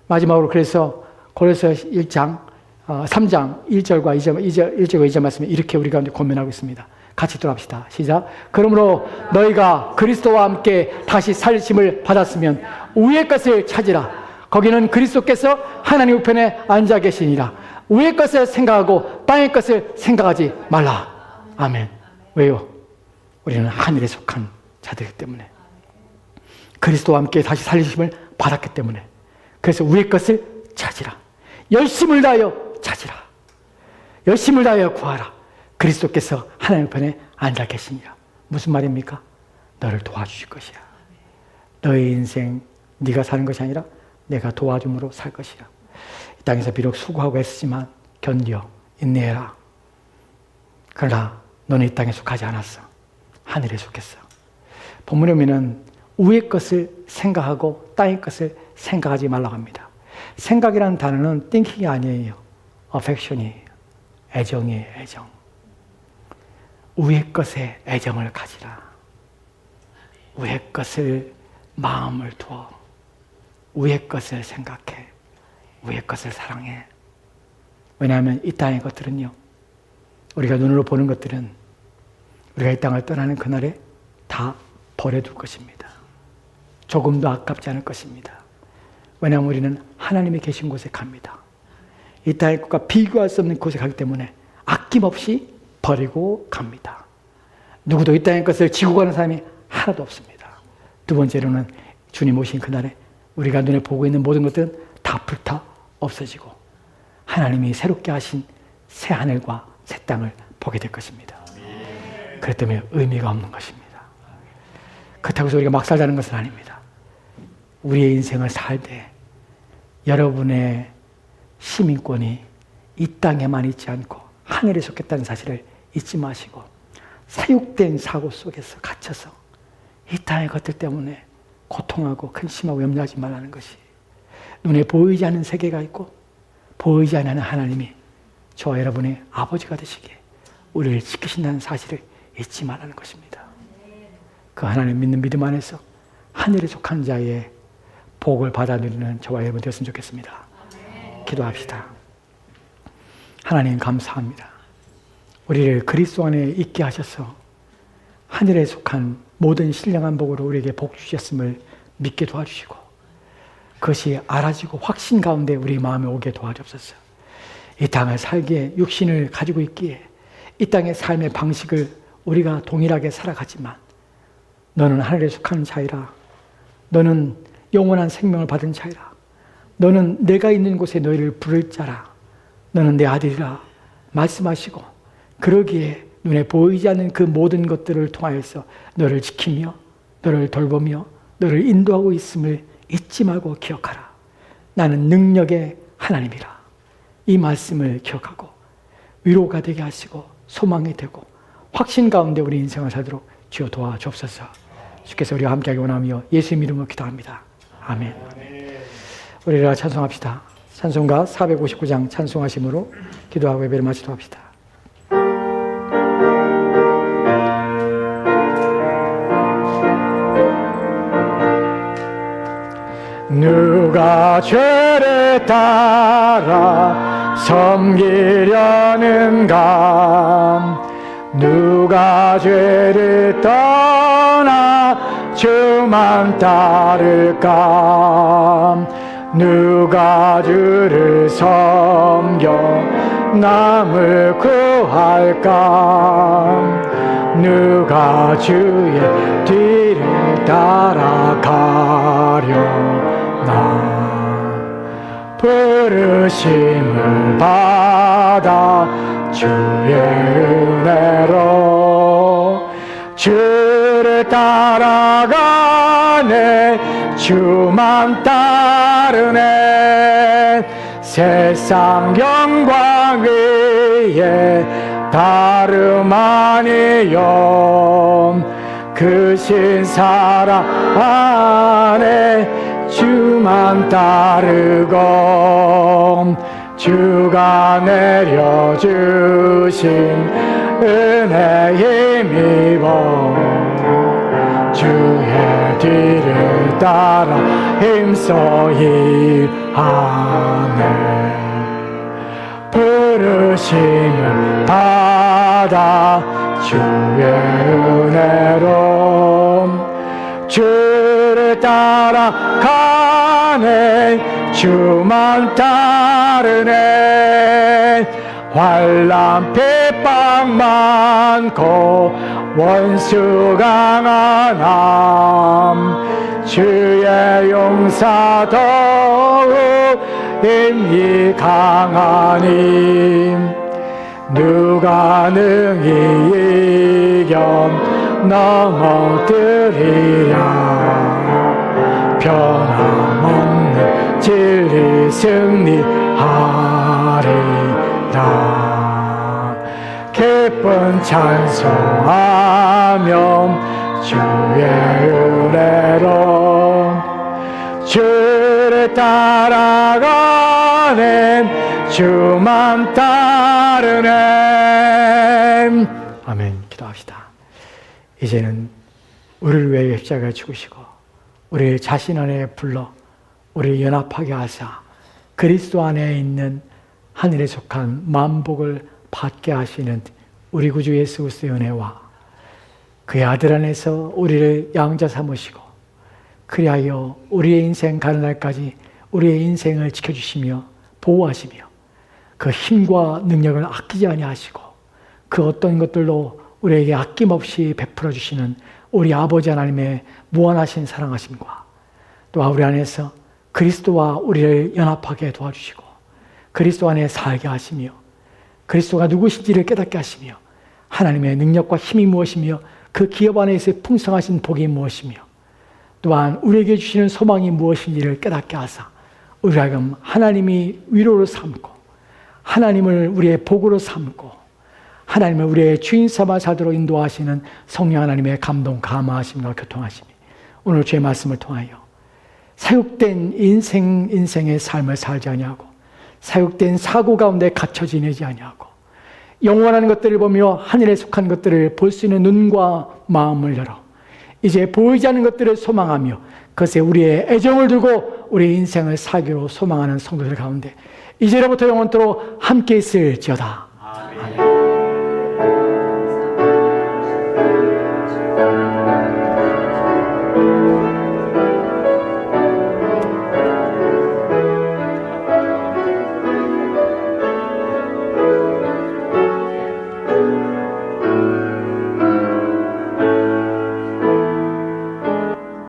마지막으로 그래서 고린도서 1장 3장 1절과 2절 말씀에 이렇게 우리 가운데 고민하고 있습니다. 같이 들어갑시다. 시작. 그러므로 너희가 그리스도와 함께 다시 살리심을 받았으면 위의 것을 찾으라. 거기는 그리스도께서 하나님 우편에 앉아 계시니라. 위의 것을 생각하고 땅의 것을 생각하지 말라. 아멘. 왜요? 우리는 하늘에 속한 자들이기 때문에 그리스도와 함께 다시 살리심을 받았기 때문에 그래서 위의 것을 찾으라. 열심을 다하여 찾으라. 열심을 다하여 구하라. 그리스도께서 하나님 편에 앉아 계시니라. 무슨 말입니까? 너를 도와주실 것이야. 너의 인생 네가 사는 것이 아니라 내가 도와줌으로 살 것이야. 이 땅에서 비록 수고하고 애쓰지만 견뎌 인내해라. 그러나 너는 이 땅에 속하지 않았어. 하늘에 속했어. 본문에 보면 위의 것을 생각하고 땅의 것을 생각하지 말라고 합니다. 생각이라는 단어는 thinking이 아니에요. affection이에요. 애정이에요. 애정. 위의 것에 애정을 가지라. 위의 것을 마음을 두어. 위의 것을 생각해. 위의 것을 사랑해. 왜냐하면 이 땅의 것들은요. 우리가 눈으로 보는 것들은 우리가 이 땅을 떠나는 그날에 다 버려둘 것입니다. 조금도 아깝지 않을 것입니다. 왜냐하면 우리는 하나님이 계신 곳에 갑니다. 이 땅의 것과 비교할 수 없는 곳에 가기 때문에 아낌없이 버리고 갑니다. 누구도 이 땅의 것을 지고 가는 사람이 하나도 없습니다. 두 번째로는 주님 오신 그날에 우리가 눈에 보고 있는 모든 것들은 다 불타 없어지고 하나님이 새롭게 하신 새 하늘과 새 땅을 보게 될 것입니다. 그렇기 때문에 의미가 없는 것입니다. 그렇다고 해서 우리가 막 살자는 것은 아닙니다. 우리의 인생을 살 때 여러분의 시민권이 이 땅에만 있지 않고 하늘에 속했다는 사실을 잊지 마시고 사육된 사고 속에서 갇혀서 이 땅의 것들 때문에 고통하고 근심하고 염려하지 말라는 것이 눈에 보이지 않는 세계가 있고 보이지 않는 하나님이 저와 여러분의 아버지가 되시기에 우리를 지키신다는 사실을 잊지 말라는 것입니다. 그 하나님 믿는 믿음 안에서 하늘에 속한 자의 복을 받아 누리는 저와 여러분 되었으면 좋겠습니다. 기도합시다. 하나님 감사합니다. 우리를 그리스도 안에 있게 하셔서 하늘에 속한 모든 신령한 복으로 우리에게 복 주셨음을 믿게 도와주시고 그것이 알아지고 확신 가운데 우리 마음에 오게 도와주옵소서. 이 땅을 살기에 육신을 가지고 있기에 이 땅의 삶의 방식을 우리가 동일하게 살아가지만 너는 하늘에 속한 자이라. 너는 영원한 생명을 받은 자이라. 너는 내가 있는 곳에 너희를 부를 자라. 너는 내 아들이라 말씀하시고 그러기에 눈에 보이지 않는 그 모든 것들을 통하여서 너를 지키며 너를 돌보며 너를 인도하고 있음을 잊지 말고 기억하라. 나는 능력의 하나님이라. 이 말씀을 기억하고 위로가 되게 하시고 소망이 되고 확신 가운데 우리 인생을 살도록 주여 도와주옵소서. 주께서 우리와 함께하기 원하며 예수의 이름으로 기도합니다. 아멘. 우리가 찬송합시다. 찬송가 459장 찬송하심으로 기도하고 예배를 마치도록 합시다. 누가 죄를 따라 섬기려는가? 누가 죄를 떠나 주만 따를까? 누가 주를 섬겨 남을 구할까? 누가 주의 뒤를 따라가려나? 부르심을 받아 주의 은혜로 주를 따라가네. 주만 따르네. 세상 영광 위에 다름 아니요 그 신사랑 안에 주만 따르고 주가 내려주신 은혜 힘입어 주의 뒤를 따라 힘써 일하네. 부르심을 받아 주의 은혜로 주를 따라가네. 주만 따르네. 환난 핍박 많고 원수 강한함 주의 용사 더욱 힘이 강하니 누가 능히 이겨 넘어뜨리랴. 변함없는 진리 승리하리라. 기쁜 찬송하며 주의 은혜로 주를 따라가네. 주만 따르네. 아멘. 기도합시다. 이제는 우리를 위해 십자가에 죽으시고 우리 자신 안에 불러 우리를 연합하게 하사 그리스도 안에 있는 하늘에 속한 만복을 받게 하시는 우리 구주 예수 그리스도의 은혜와 그의 아들 안에서 우리를 양자 삼으시고 그리하여 우리의 인생 가는 날까지 우리의 인생을 지켜주시며 보호하시며 그 힘과 능력을 아끼지 아니하시고 그 어떤 것들로 우리에게 아낌없이 베풀어 주시는 우리 아버지 하나님의 무한하신 사랑하심과 또 우리 안에서 그리스도와 우리를 연합하게 도와주시고 그리스도 안에 살게 하시며 그리스도가 누구신지를 깨닫게 하시며 하나님의 능력과 힘이 무엇이며 그 기업 안에서의 풍성하신 복이 무엇이며 또한 우리에게 주시는 소망이 무엇인지를 깨닫게 하사 우리가 하여금 하나님이 위로로 삼고 하나님을 우리의 복으로 삼고 하나님을 우리의 주인 삼아 살도록 인도하시는 성령 하나님의 감동, 감화하심과 교통하심이 오늘 주의 말씀을 통하여 사육된 인생의 삶을 살지 아니하고 사육된 사고 가운데 갇혀 지내지 아니하고 영원한 것들을 보며 하늘에 속한 것들을 볼 수 있는 눈과 마음을 열어 이제 보이지 않는 것들을 소망하며 그것에 우리의 애정을 두고 우리의 인생을 살기로 소망하는 성도들 가운데 이제로부터 영원토록 함께 있을지어다.